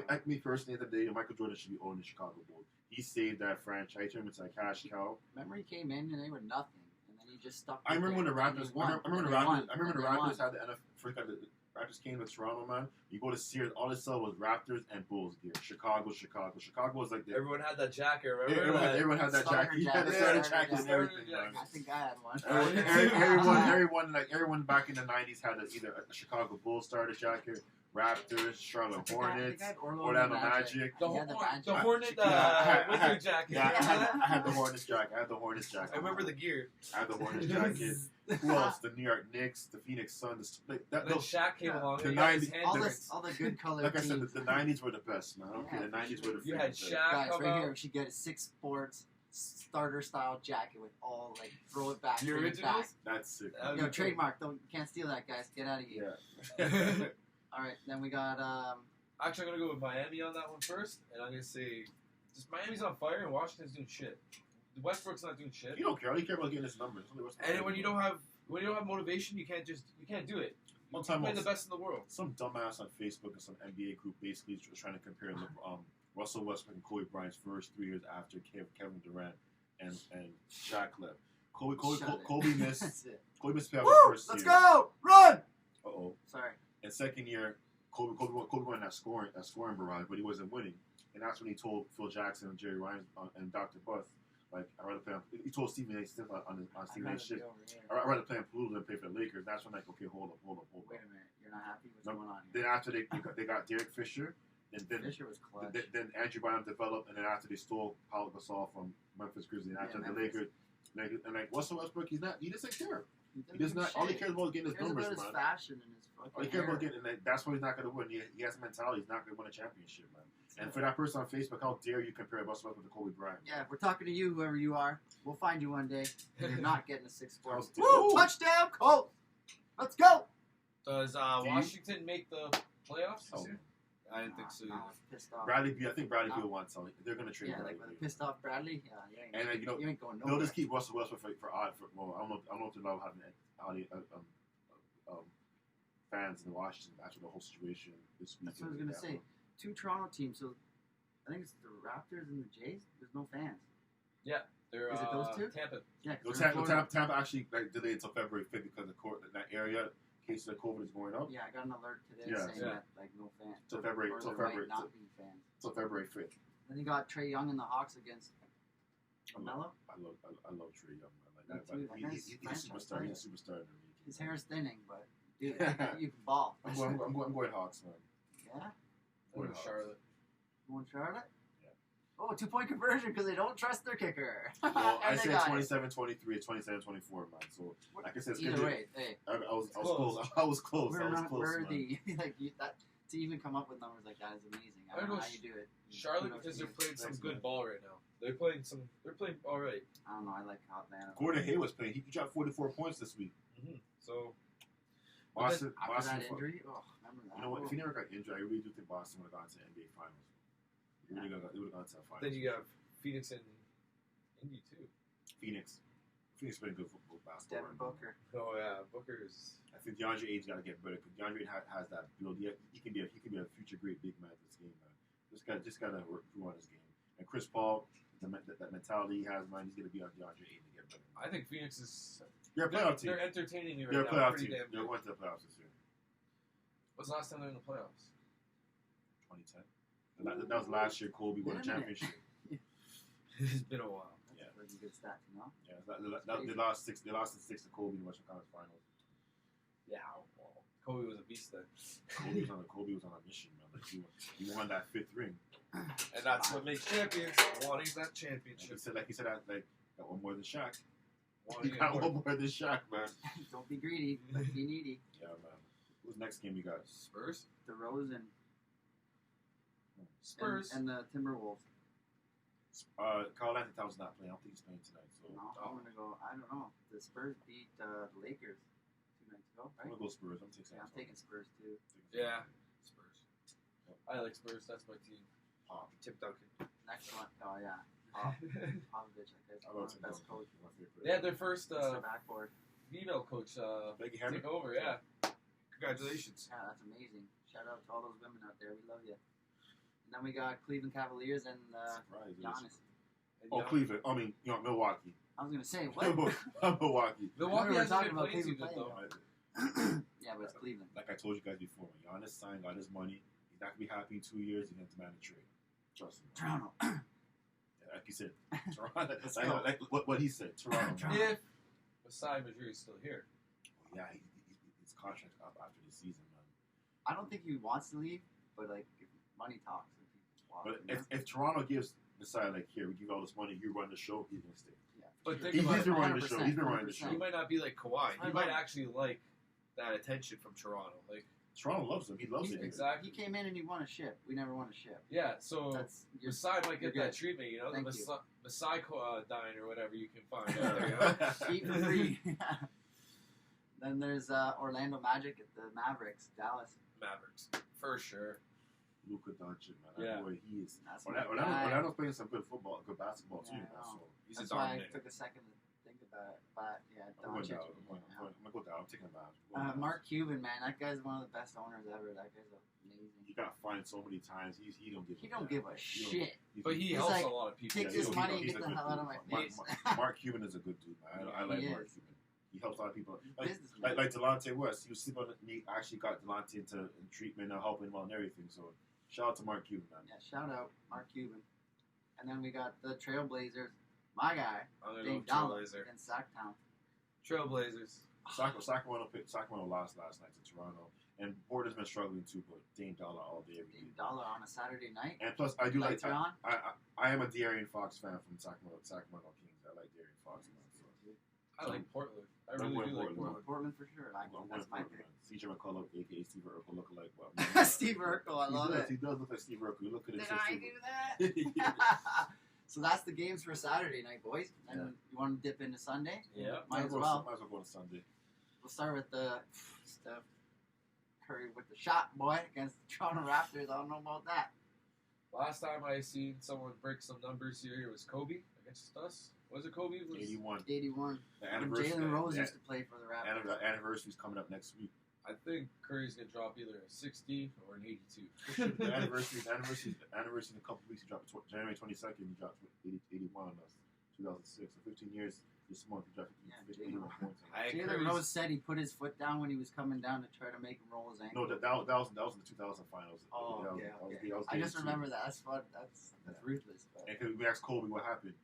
Like me personally, at the end of the day, Michael Jordan should be owning the Chicago Bulls. He saved that franchise. Turned into a cash cow. Remember, he came in and they were nothing, and then he just stuck. I remember when the Raptors. I remember the Raptors had the NFL. First got the Raptors came to Toronto, man. You go to Sears, all they saw was Raptors and Bulls gear. Chicago was like the... Everyone had that jacket, remember? Everyone had that jacket. Yeah, the starter jacket and everything, man. I think I had one. Everyone back in the 90s had either a Chicago Bulls starter jacket, Raptors, Charlotte Hornets, Orlando Magic. The Hornet winter jacket. Yeah, I had the Hornets jacket. I remember the gear. I had the Hornets jacket. Who else? The New York Knicks, the Phoenix Suns. Then Shaq came along. The 90s, all the good colors. Like I said, the 90s were the best, man. Okay, the 90s were the. You had Shaq. Guys, right here, we should get a 6 Sports starter style jacket with all throw it back. The originals. That's sick. Trademark. You can't steal that, guys. Get out of here. Yeah. All right, then we got Actually, I'm gonna go with Miami on that one first, and I'm gonna say just Miami's on fire and Washington's doing shit. Westbrook's not doing shit. You don't care. All you care about getting his numbers. And when you don't have motivation, you can't do it. One time, play the best in the world. Some dumbass on Facebook and some NBA group basically was trying to compare Russell Westbrook and Kobe Bryant's first 3 years after Kevin Durant and Shaq left. Kobe missed playoff first Let's year. go! Run! Sorry. And second year, Kobe won that scoring barrage, but he wasn't winning. And that's when he told Phil Jackson and Jerry Ryan and Dr. Buss, like, I'd rather play on. He told Stephen A. Smith on Stephen A. shit, I'd rather play on Palooza than play for the Lakers. That's when, like, okay, hold up. Wait a minute, you're not happy? What's going on here? Then after they got Derek Fisher, and then Fisher was clutch. Then Andrew Bynum developed, and then after they stole Paul Gasol from Memphis Grizzlies, and after the Lakers, and Russell Westbrook, he doesn't care. He does not. All he cares about is getting his numbers, man. His fashion and his fucking all he cares about getting, and that's why he's not going to win. He has a mentality. He's not going to win a championship, man. And for that person on Facebook, how dare you compare Russell Westbrook to Kobe Bryant? Yeah, we're talking to you, whoever you are. We'll find you one day. You're not getting a 6-4. Woo! Touchdown, Colts! Let's go! Does Washington make the playoffs this year? I didn't think so either. Pissed off. Bradley Beal, I think Bradley Beal wants something. They're going to trade Bradley Beal. Beal. Pissed off Bradley? Yeah, and you ain't going nowhere. They'll just keep Russell Westbrook for I don't know if they love having fans in Washington after the whole situation this week. That's what I was going to say. 2 Toronto teams, so I think it's the Raptors and the Jays. There's no fans. Yeah. Is it those 2? Tampa. Yeah, Tampa actually delayed until February 5th because of that area. Case of COVID is going up. Yeah, I got an alert today saying that no fans. Till February. Till February 5th. Then you got Trae Young and the Hawks against Melo. I love Trae Young. He's a superstar. He's a superstar in the league. His hair is thinning, but dude, you can ball. I'm going Hawks, man. Yeah. I'm going Charlotte. You want Charlotte? Yeah. Oh, 2-point conversion because they don't trust their kicker. Well, I said 27-23, 27-24, man. So, like I said, either way, hey, I was close. I was close. We're not worthy. That to even come up with numbers like that is amazing. I don't know how you do it. Charlotte, because they're playing some good ball right now. They're playing all right. I don't know. I like how Atlanta. Gordon Hayward's playing. He dropped 44 points this week. Mm-hmm. So Boston that injury. Oh, remember that. You know what? If he never got injured, I really do think Boston would have gone to the NBA Finals. They would have gone to the finals. Then you got Phoenix and Indy too. Phoenix playing good football, basketball. Devin Booker. Oh yeah, Booker's. I think DeAndre Ayton's got to get better because DeAndre Ayton has that build. He can be a future great big man in this game, man. Just got to work through on his game. And Chris Paul, that mentality he has, man, he's going to be on DeAndre Ayton to get better. I think Phoenix is. They're a playoff team. They're entertaining me right they're now. A playoff pretty team. damn They're good. going to the playoffs this year. When's the last time they were in the playoffs? 2010. That was last year. Kobe won a championship. It's been a while. That's a pretty good stat, you know. Yeah, they lost in 6 to Kobe in the Western Conference Finals. Yeah, well, Kobe was a beast then. Kobe was on a mission, man. Like he won that 5th ring. And that's what makes champions. Wanting that championship. Like he said, got one more than Shaq. Wanting He got one more than Shaq, man. Don't be greedy, but be needy. Yeah, man. Who's next game you got? Spurs. DeRozan. Spurs. And the Timberwolves. Carl Anthony Towns not playing. I don't think he's playing tonight. So No, I'm gonna go. I don't know. The Spurs beat the Lakers 2 nights ago, right? I'm gonna go Spurs. I'm taking Spurs too. Yeah. Spurs. I like Spurs. That's my team. Tim Duncan. Next one. Oh yeah. Popovich, I guess. I love One of the best coach. They had their first Mr. Backboard. female coach Becky Hammond. take over. Yeah. Congratulations. Yeah, that's amazing. Shout out to all those women out there. We love you. And then we got Cleveland Cavaliers and Giannis. Cleveland. I mean, Milwaukee. I was gonna say what? Milwaukee. Milwaukee We're hasn't talking been about playing too good Cleveland though. Yeah, but it's Cleveland. Like I told you guys before, when Giannis signed, got his money, he's not gonna be happy in 2 years. He's gonna demand a trade. Trust me. Toronto. Like you said, Toronto. like what he said, Toronto. If Masai Ujiri is still here. Yeah, his contract up after the season, man. I don't think he wants to leave, but like if money talks. But if Toronto gives Masai like, here, we give you all this money, you run the show, he's gonna stay. Yeah, But sure. think about He's been running the 100%, show. He's been running the show. He might not be like Kawhi. I He might love- actually like that attention from Toronto. Like Toronto loves him. He loves it. exactly. He came in and he won a ship. We never won a ship. Yeah. So That's you're, Masai might get you're that good. treatment. You know, Thank the you. Masai dine or whatever you can find out there. You know? eat for free. Then there's Orlando Magic at the Mavericks, Dallas. Mavericks for sure. Luka Doncic, man. Yeah. That boy, he is. That's Orlando's playing some good football, good basketball too. Yeah, Man, I know. so He's That's a why I dominator. took a second to think about it. But yeah, I'm going Doncic. down. I'm gonna go down. I'm taking him down. Mark Cuban, man, that guy's one of the best owners ever. That guy's amazing. He got fined so many times. He don't give. He don't give a shit. But he He's helps like, a lot of people. Take Yeah, this he's money and he's get a the good hell out of dude. my face. Mark Cuban is a good dude, man. I like he Mark is. Cuban. He helps a lot of people. Businessman. Like Delonte West. He was sleeping on. He actually got Delonte into treatment and helping him out and everything. So shout out to Mark Cuban, man. Yeah, shout out Mark Cuban. And then we got the Trailblazers. My guy, I'm gonna Dame go Dollar Trailblazer. against Sacktown. Trailblazers. Sacramento lost last night to Toronto, and Porter's been struggling too. But Dame Dollar all day, every Dame day. Dollar on a Saturday night. And plus, I do like. Lights are on. I am a De'Aaron Fox fan from Sacramento Kings. I like De'Aaron Fox, man. So. I like Portland. I I'm really going do like Portland. Portland. Portland for sure. I'm going That's my Portland, man. CJ McCullough, aka Steve Urkel, look alike. Well, pick. Steve Urkel, I love it. He does look like Steve Urkel. You look at Did his I sister. do that? So that's the games for Saturday night, boys. And Yeah. you want to dip into Sunday? Yeah. Might as well. Might as well go to Sunday. We'll start with the Steph Curry with the shot, boy, against the Toronto Raptors. I don't know about that. Last time I seen someone break some numbers here, it was Kobe against us. Was it Kobe? It was 81. 81. The When anniversary. Jalen Rose the- used to play for the Raptors. the anniversary's coming up next week. I think Curry's gonna drop either a 60 or an 82. The anniversary in a couple weeks. He dropped January 22nd. He dropped 81 on us. 2006. So 15 years this month. He dropped Yeah, 81 points. Jalen Rose said he put his foot down when he was coming down to try to make him roll his ankle. No, that was in the 2000 finals. Oh, That was- okay, that was- okay. that was I just game two. remember that. That's fun. That's ruthless. But. And 'cause we asked Kobe what happened.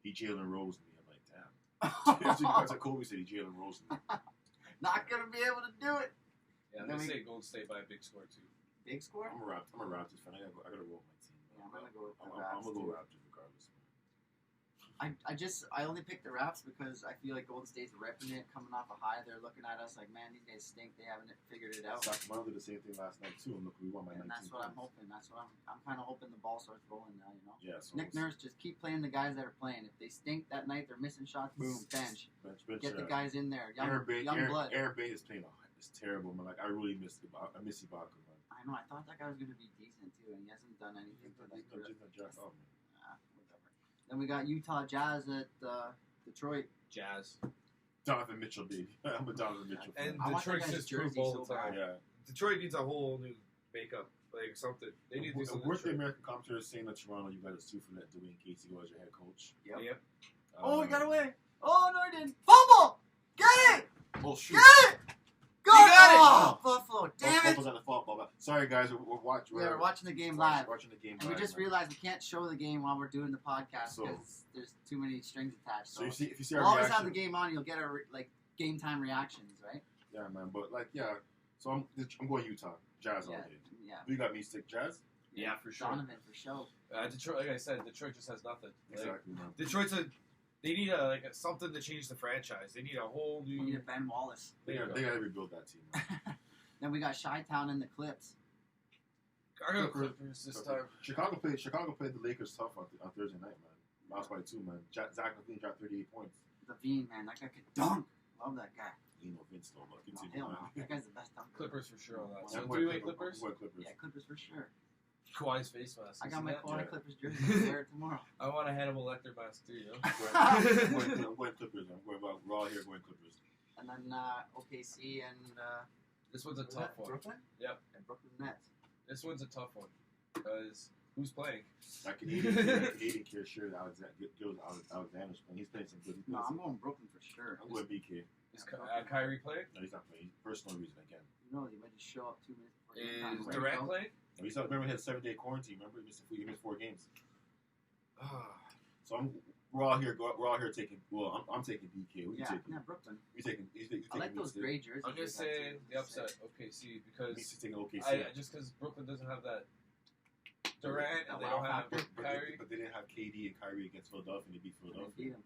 He Jalen Rose me. I'm like, damn. That's what Kobe said. He Jalen Rose me. Not gonna be able to do it. Yeah, Then they we- say Golden State by a big score too. Big score. I'm a Raptors fan. I gotta roll my team. Yeah, I'm gonna go with the I'm Raps. gonna go too. Raptors regardless. I only picked the Raps because I feel like Golden State's repping it, coming off a high. They're looking at us like, man, these guys stink. They haven't figured it out. Sacramento did the same thing last night too, and look, we won by 19 And that's what I'm points. hoping. That's what I'm kind of hoping the ball starts rolling now. You know. Yeah, so Nick Nurse, just keep playing the guys that are playing. If they stink that night, they're missing shots. Boom, bench. Get the guys in there. Young blood. Aaron Bay is playing. It's terrible, man. Like I really miss Ibaka. I miss Ibaka, man. I know. I thought that guy was gonna be decent too, and he hasn't done anything for that. He's not jacked up, man. Whatever. Then we got Utah Jazz at Detroit. Jazz. Donovan Mitchell, baby. I'm a Donovan Mitchell fan. And I want that Detroit's guy's just proof jersey all so the time. bad. Yeah. Detroit needs a whole new makeup, like something. They need to do something. Where's the different. American commentator saying that Toronto, you guys are too for letting Dwayne Casey go as your head coach? Yep. Yep. Oh, he got away. Oh no, he didn't. Fumble. Get it. Oh shoot! Get it. Go. You got it! Oh, Buffalo. Damn it. Was on the football. Sorry guys, we're watching. We're watching the game live. Watching the game And live. we just man. realized we can't show the game while we're doing the podcast So- because there's too many strings attached. So if you see we'll our always reaction, have the game on. You'll get our game time reactions, right? yeah, man. But so I'm going Utah Jazz all Yeah, day. yeah. You got me stick Jazz. Yeah, for sure. Donovan for sure. Detroit, like I said, Detroit just has nothing. Like, Exactly, man. Detroit's they need something to change the franchise. They need a whole We need new. a Ben Wallace. They got to rebuild that team. Man. Then we got Chi-Town and the Clips. I got Clippers this time. Chicago played the Lakers tough on Thursday night, man. Lost by 2, man. Zach LaVine dropped 38 points. Levine, man, that guy could dunk. Love that guy. You know Vince though, but No, continue, hell no. man. That guy's the best dunker. Clippers for sure on that. Yeah, So I'm going three-way Clippers. I'm going Clippers. Yeah, Clippers for sure. Kawhi's face mask. I you got see my that? Kawhi Yeah. Clippers jersey. I'll wear it tomorrow. I want a Hannibal Lecter mask too. You know. I'm going Clippers. We're all here going Clippers. And then OKC and This one's a was tough that one. Brooklyn? Yep. And Brooklyn Nets. This one's a tough one because who's playing? That Canadian kid, sure, Alexander's playing. He's playing some good. No, I'm going Brooklyn for sure. I'm going BK. Is Kyrie playing? No, he's not playing. Personal reason again. Who knows? He might just show up 2 minutes before game time. Is Ready to Durant go. playing? No, remember he had a 7-day quarantine. Remember he missed 4 games. So we're all here taking. Well, I'm taking BK. What you Yeah, taking? yeah, Brooklyn. You taking? You taking I like those Mystic? gray jerseys. I'm gonna they got, say too. the upset OKC because Mystic's taking OKC. just because Brooklyn doesn't have that Durant and they Wow don't have factor. Kyrie. But they didn't have KD and Kyrie against Philadelphia. And they beat They Philadelphia. beat 'em.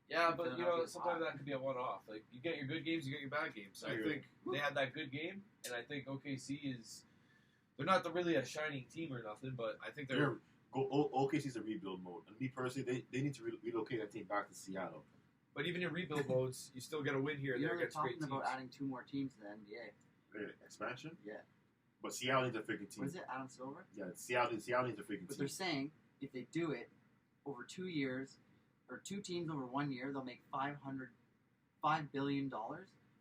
Yeah, but you know Philadelphia's sometimes hot. that could be a one-off. Like you get your good games, you get your bad games. I Yeah. think they had that good game, and I think OKC is. They're not really a shining team or nothing, but I think they're. OKC's a rebuild mode. And me personally, they need to relocate that team back to Seattle. But even in rebuild modes, you still get a win here and You there know they're against great talking teams. about adding 2 more teams to the NBA. Expansion? Yeah. But Seattle needs a freaking team. What is it, Adam Silver? Yeah, Seattle needs a freaking But team. they're saying if they do it over 2 years, or 2 teams over 1 year, they'll make $5 billion,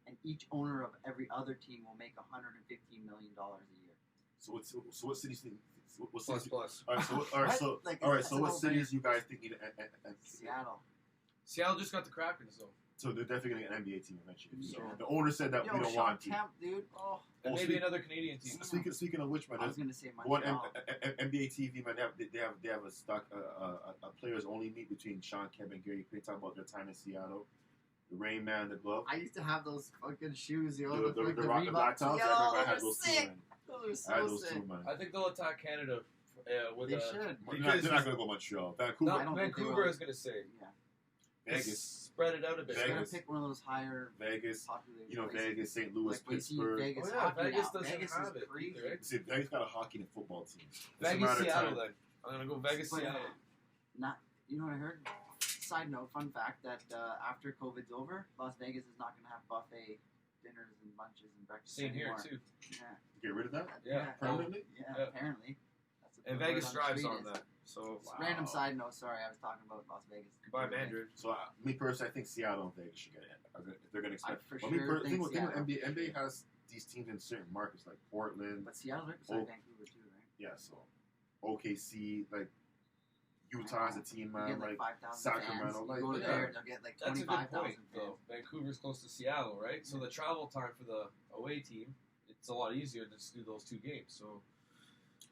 and each owner of every other team will make $115 million a year. So what cities think? What Plus cities? plus. All right, so Like, all right, that's so a what no-brainer. cities you guys think need a Seattle. Seattle just got the Kraken, so So they're definitely getting an NBA team eventually. So Yeah. the owner said that Yo, we don't Sean want to. Kemp, dude. Oh, and Well, maybe another Canadian team. Speaking of which, man, I was gonna say go on Montreal. NBA TV, man. They have a stock a players only meet between Sean Kemp and Gary Payton about their time in Seattle. The Rain Man, the glove, I used to have those fucking shoes, yo. the The rock, the black Reeboks. tops. Yo, I remember I had those those are too, sick. man. Those I had are so those too, sick. man. I think they'll attack Canada with They should. They're not gonna go Montreal. Vancouver, I don't think they Vancouver will. is going to say. Yeah. Vegas, Spread it out a bit. They're gonna Vegas. pick one of those higher Vegas. populated You know, places. Vegas, St. Louis, Like we see Pittsburgh. Vegas Oh, yeah, hockey Vegas now. doesn't Vegas have is it crazy. either, right? See, Vegas got a hockey and football team. It's a Vegas, matter of Seattle, time. then. I'm going to go Vegas, But, Seattle. you know what I heard? Side note, fun fact that after COVID's over, Las Vegas is not gonna have buffet dinners and lunches and breakfasts Same here, anymore. too. Yeah. Get rid of that Yeah. permanently. Yeah, Yeah. apparently. That's what And the word Vegas on the drives street on is. that. So, Just Random side note, sorry, I was talking about Las Vegas. goodbye, Mandarin. So me personally, I think Seattle and Vegas should get it if they're gonna expect. I for But me sure think thing with Seattle. NBA has these teams in certain markets like Portland. But Seattle's right beside Oh. Vancouver too, right? Yeah, so OKC, like Utah has a team, You man. get Like 5,000 Sacramento, fans. like, You go yeah. there, they'll get like That's a good 25,000 point, fans. though. Vancouver's close to Seattle, right? So the travel time for the away team, it's a lot easier to just do those 2 games. So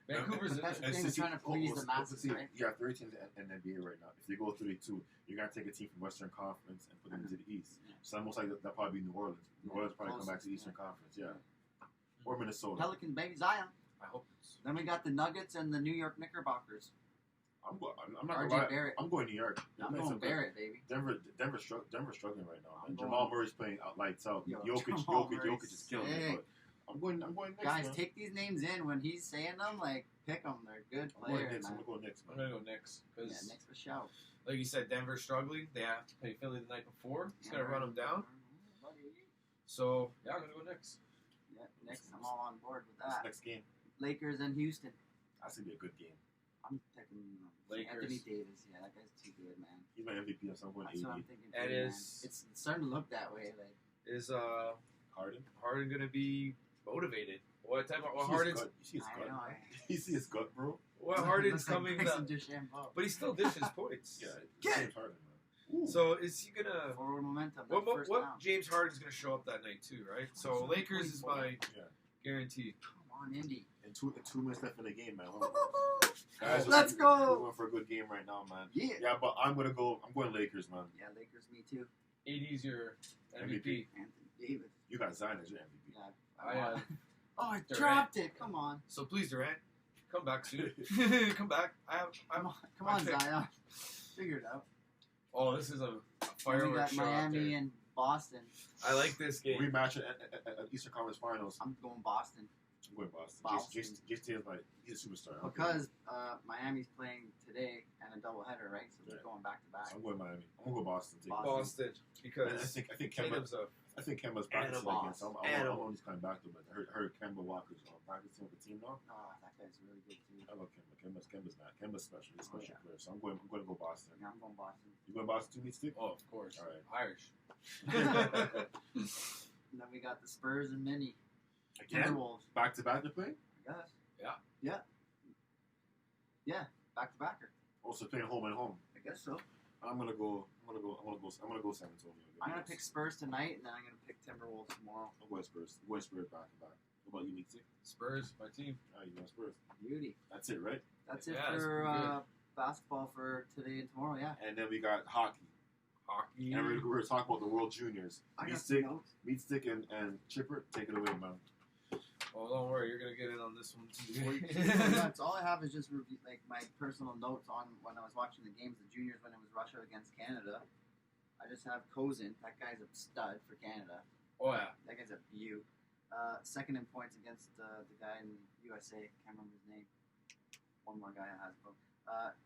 Vancouver's in That's it. the thing, since they're trying to please the masses, see, right? You got 3 teams in NBA right now. If you go 32, you're gonna take a team from Western Conference and put them into the East. Yeah. So most likely that'll probably be New Orleans. New Yeah, Orleans probably come back to closest, Eastern yeah. Conference, yeah, or Minnesota. Pelican, baby, Zion. I hope it's. Then we got the Nuggets and the New York Knickerbockers. I'm not gonna RJ lie. Barrett. I'm going New York. They're I'm playing going some- Barrett, baby. Denver's struggling right now. I'm And going- Jamal Murray's playing out lights out. Yo, Jokic Jamal Murray's is killing it. sick. But I'm going next. Guys, man. take these names in when he's saying them. Like, pick them. They're good I'm going players. Knicks. I'm man. gonna go Knicks, I'm man. going to go Knicks. Yeah, Because, next for shout. like you said, Denver's struggling. They have to play Philly the night before. It's going to run them down. So, yeah, I'm going to go Knicks. Yeah, next, I'm all on board with This that. next game, Lakers and Houston. that's gonna be a good game. I'm picking Lakers. Anthony Davis. Yeah, that guy's too good, man. He's my MVP. So I'm going That's what I'm 80. thinking. And too, man. is- It's starting to look that way. Like, Is Harden. Harden going to be motivated? What type of. Well, You see his Harden's. gut? You see his I gut? know. You see his gut, bro? Well, Harden's Looks like coming. Bryson DeChambeau. But he still dishes points. Yeah, Get James Harden, man. Ooh. So, is he going to. Forward momentum. That first What round. James Harden's going to show up that night, too, right? So, Lakers is my Yeah. guarantee. Come on, Indy. And 2 minutes left in the game, man. Let's go. We're going for a good game right now, man. Yeah. Yeah, but I'm going Lakers, man. Yeah, Lakers, me too. 80's your MVP. MVP. Anthony Davis. You got Zion as your MVP. Yeah, I, oh, I Durant. dropped it. Come on. So, please, Durant, come back soon. Come back. Come my on, pick. Zion. Figure it out. Oh, this is a Then we fireworks got show out Miami there. and Boston. I like this game. Rematch at Eastern Conference Finals. I'm going Boston I'm going Boston. Boston. Jason is he's a superstar. because Miami's playing today and a doubleheader, right? So they're Yeah. going back to back. I'm going Miami. I'm gonna go Boston. Take Boston, I because think Kemba. Tatum's a I think Kemba's practicing Animal. again. So I'm Animal. on he's coming back to it. I heard Kemba Walker's practicing with the team now. Oh, that guy's really good too. I love Kemba. Kemba's not. Kemba's special. He's a Oh, special yeah. player. So I'm going to go Boston. Yeah, I'm going Boston. You going Boston 2 meets stick? oh, of course, All right. Irish. And then we got the Spurs and Mini. Again? Timberwolves, Back to back they're playing? I guess. Yeah. Yeah. Yeah, back to backer. Also playing home and home. I guess so. I'm gonna go San Antonio. I'm gonna pick Spurs tonight, and then I'm gonna pick Timberwolves tomorrow. I'm going Spurs. I'm going Spurs back to back. What about you, meet stick? Spurs, my team. You going Spurs. Beauty. That's it, right? That's it Yeah, it's for pretty good. basketball for today and tomorrow. Yeah. And then we got hockey. Hockey. And we're talking about the World Juniors. I Meat got some stick, notes. meat stick, and Chipper, take it away, man. Oh, don't worry, you're gonna get in on this one too. That's all I have is just like my personal notes on when I was watching the games, the juniors when it was Russia against Canada. I just have Kozin. That guy's a stud for Canada. Oh yeah. That guy's a beaut. Second in points against the guy in USA. Can't remember his name. One more guy has both.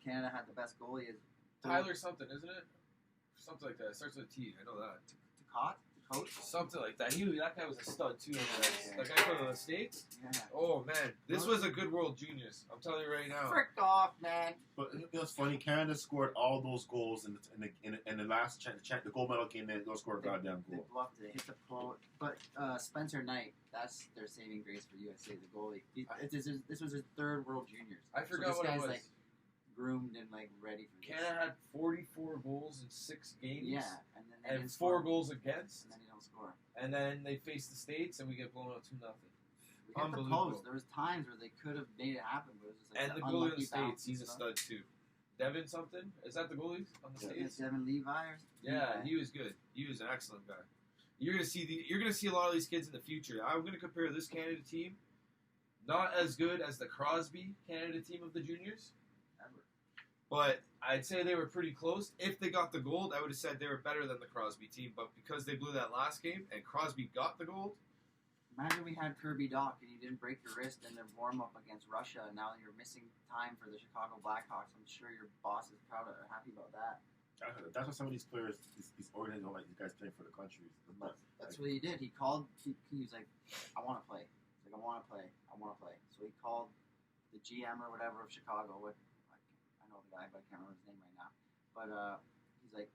Canada had the best goalie. Is Tyler something, isn't it? Something like that. It starts with a T. I know that. Takot. coach? Something like that. That guy was a stud too. That guy from the States. Yeah. Oh man, this was a good World Juniors. I'm telling you right now. Frick off, man. But it was funny. Canada scored all those goals in the last the gold medal game. They scored a goddamn They goal. bluffed it, hit the pole. But Spencer Knight, that's their saving grace for USA, the goalie. This was his third World Juniors. I forgot so this what it guy's was. like groomed and like ready for this. Canada had 44 goals in 6 games. Yeah, and then they And didn't 4 score. goals against. And then they don't score. And then they face the States and we get blown out 2-0. We got the Unbelievable. post. There was times where they could have made it happen, but it was just like And the goalie on unlucky the States, bounce he's a and stuff. stud too. Devin something? Is that the goalie on the Yeah, States? Devin Levi or Yeah, Levi. he was good. He was an excellent guy. You're gonna see a lot of these kids in the future. I'm gonna compare this Canada team, not as good as the Crosby Canada team of the juniors, Ever. but I'd say they were pretty close. If they got the gold, I would have said they were better than the Crosby team. But because they blew that last game and Crosby got the gold, Imagine we had Kirby Doc and you didn't break your wrist in their warm up against Russia, and now you're missing time for the Chicago Blackhawks. I'm sure your boss is happy about that. That's what some of these players, these organizers, don't like these guys playing for the countries. That's what he did. He called. He was like, "I want to play." He's like, "I want to play. I want to play." So he called the GM or whatever of Chicago. I know the guy, but I can't remember his name right now. But he's like,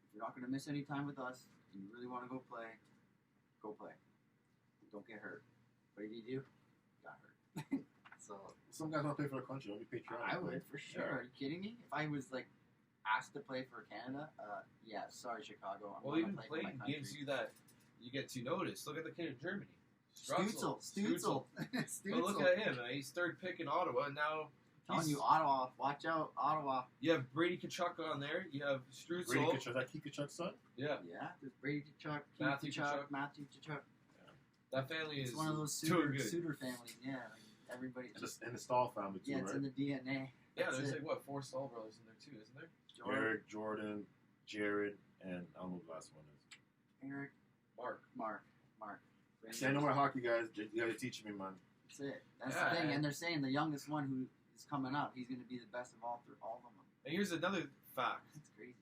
"If you're not going to miss any time with us, and you really want to go play, go play. Don't get hurt." What did he do? Got hurt. So some guys want to play for the country. Don't be patriotic. I would for sure. Yeah. Are you kidding me? If I was like asked to play for Canada, yeah, sorry Chicago. I'm well, gonna even play for my playing country. gives you that you get to notice. Look at the kid in Germany, Stutzel. But look at him. He's third pick in Ottawa, and now Telling you, Ottawa, watch out, Ottawa. you have Brady Tkachuk on there. You have Strutzel. Brady Tkachuk, is that Keith Tkachuk's son? Yeah, Yeah, there's Brady Tkachuk, Matthew Tkachuk. Matthew Tkachuk. that family It's is one of those doing good. suitor families. Yeah, like everybody. And the Stahl family too, Yeah, it's right? in the DNA. Yeah, That's there's it. like 4 Stahl brothers in there too, isn't there? Eric, Jordan, Jared, and I don't know who the last one is. Eric, Mark. Mark. See, I know my hockey guys. You guys are teaching me, man. That's it. That's Yeah, the thing. and- And they're saying the youngest one who is coming up, he's going to be the best of all of them. And here's another fact: That's crazy.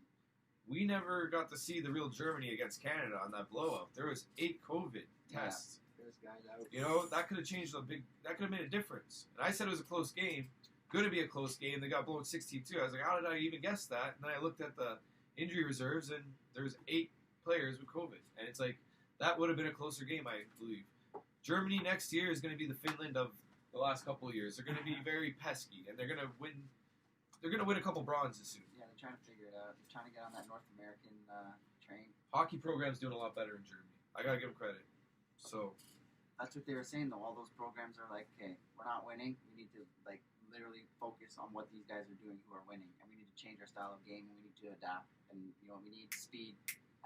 we never got to see the real Germany against Canada on that blowout. There was 8 COVID Yeah. tests. This guy's out. You know, that could have changed that could have made a difference. And I said it was a close game. Going to be a close game. They got blown 16-2. I was like, how did I even guess that? And then I looked at the injury reserves, and there's 8 players with COVID. And it's like, that would have been a closer game, I believe. Germany next year is going to be the Finland of the last couple of years. They're going to be very pesky, and they're going to win. They're going to win a couple bronzes soon. Yeah, they're trying to figure it out. They're trying to get on that North American train. Hockey program's doing a lot better in Germany. I got to give them credit. So, That's what they were saying, though. All those programs are like, okay, we're not winning. We need to, like, literally focus on what these guys are doing who are winning. And we need to change our style of game, and we need to adapt. And, you know, we need speed,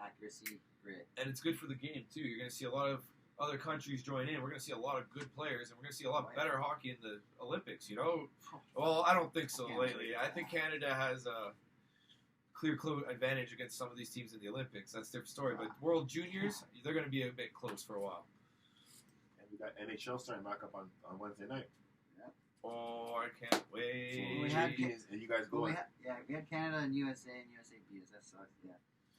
accuracy, grit. and it's good for the game, too. You're going to see a lot of other countries join in. We're going to see a lot of good players, and we're going to see a lot better hockey in the Olympics, you know? Well, I don't think so Can't lately. believe I that. think Canada has a clear advantage against some of these teams in the Olympics. That's a different story. But World Juniors, they're going to be a bit close for a while. And we got NHL starting back up on Wednesday night. Oh, I can't wait. we had- And you guys Well, going? we had Canada and USA beat us. That sucks, yeah.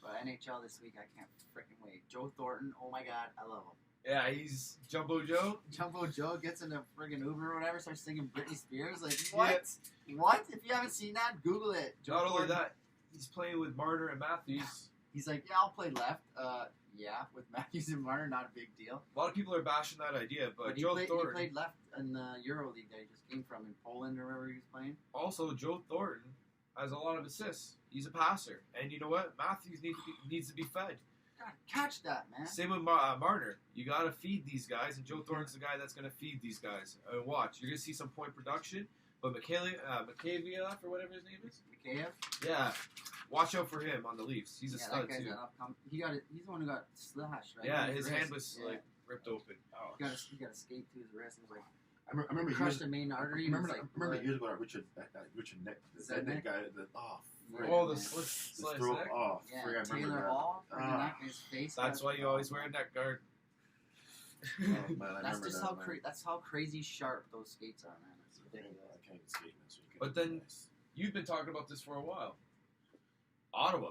But NHL this week, I can't freaking wait. Joe Thornton, oh my god, I love him. Yeah, he's Jumbo Joe. Jumbo Joe gets in a friggin' Uber or whatever, starts singing Britney Spears. Like, what? What? If you haven't seen that, Google it. Joe Not only Thornton. that, he's playing with Marner and Matthews. He's like, yeah, I'll play left. Yeah, with Matthews and Marner, not a big deal. A lot of people are bashing that idea, but He Joe played Thornton. left in the Euro League that he just came from in Poland or wherever he was playing. Also, Joe Thornton has a lot of assists. He's a passer, and you know what? Matthews needs to be fed. God, catch that, man. Same with Marner. You got to feed these guys, and Joe Thornton's the guy that's going to feed these guys. Watch, you're going to see some point production, but Mikhailov or whatever his name is, Mikheyev? yeah, watch out for him on the Leafs. He's a Yeah, stud that guy's too. an upcoming. He's the one who got slashed, right? Yeah, On his wrist. hand was Yeah. like ripped open. Oh. He got a skate to his wrist. It was like I remember crushed years, the main artery. remember, and it was remember like years ago that Richard Neck, the Zednik? guy, frick. Oh, the man. slice throw, neck. oh, Yeah, frick, I remember Taylor that. Hall, freaking Ah. knocked his face. That's why you always wear a neck guard. Oh, man, I That's remember just that, how man. that's how crazy sharp those skates are, man. It's ridiculous. I can't skate, man, so you can But do then- this. You've been talking about this for a while. Ottawa.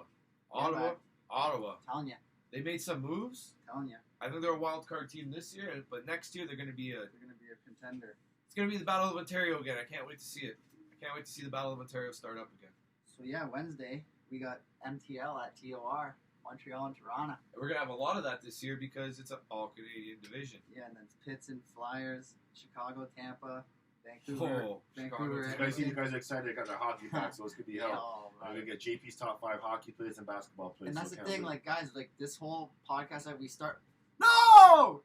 Yeah, Ottawa. I'm telling you, They made some moves. I'm telling you, I think they're a wild card team this year, but next year they're going to be they're going to be a contender. It's going to be the Battle of Ontario again. I can't wait to see it. I can't wait to see the Battle of Ontario start up again. So yeah, Wednesday we got MTL at TOR, Montreal and Toronto. And we're going to have a lot of that this year because it's an all-Canadian division. Yeah, and then it's Pitts and Flyers, Chicago, Tampa, Vancouver. Oh, Vancouver. Chicago. I see you guys are excited. They got their hockey back, so it's gonna be hell. Oh, We're right. gonna get JP's top 5 hockey players and basketball players. And that's so the can't thing, wait. like guys, like this whole podcast that we start. No.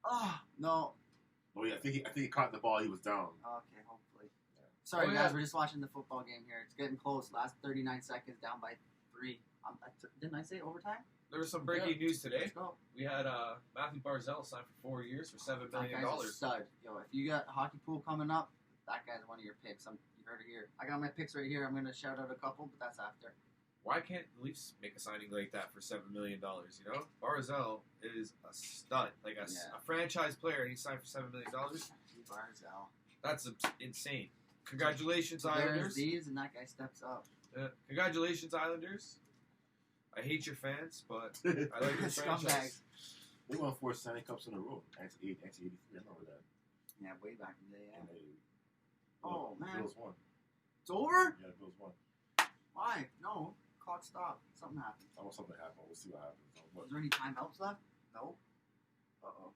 Oh no. Oh yeah, I think he caught the ball. He was down. Okay, hopefully. Sorry, Oh, guys. yeah. We're just watching the football game here. It's getting close. Last 39 seconds, down by 3. Didn't I say overtime? There was some breaking news today. Let's go. We had Matthew Barzell signed for 4 years for $7 That million. guy's a stud. Yo, if you got a hockey pool coming up, that guy's one of your picks. You heard it here. I got my picks right here. I'm gonna shout out a couple, but that's after. Why can't the Leafs make a signing like that for $7 million? You know, Barzell is a stud, like a franchise player, and he signed for $7 million. Barzell. That's insane. Congratulations, There's Islanders. these, and that guy steps up. Congratulations, Islanders. I hate your fans, but I like your franchise. They won 4 Stanley Cups in a row. 1983. I remember that. Yeah, way back in the day. Yeah. And they, Oh, the man. Bills won. It's over? Yeah, the Bills won. Why? No. Clock stopped. Something happened. I want something to happen. We'll see what happens. Is there any timeouts left? No. Uh-oh. Oh,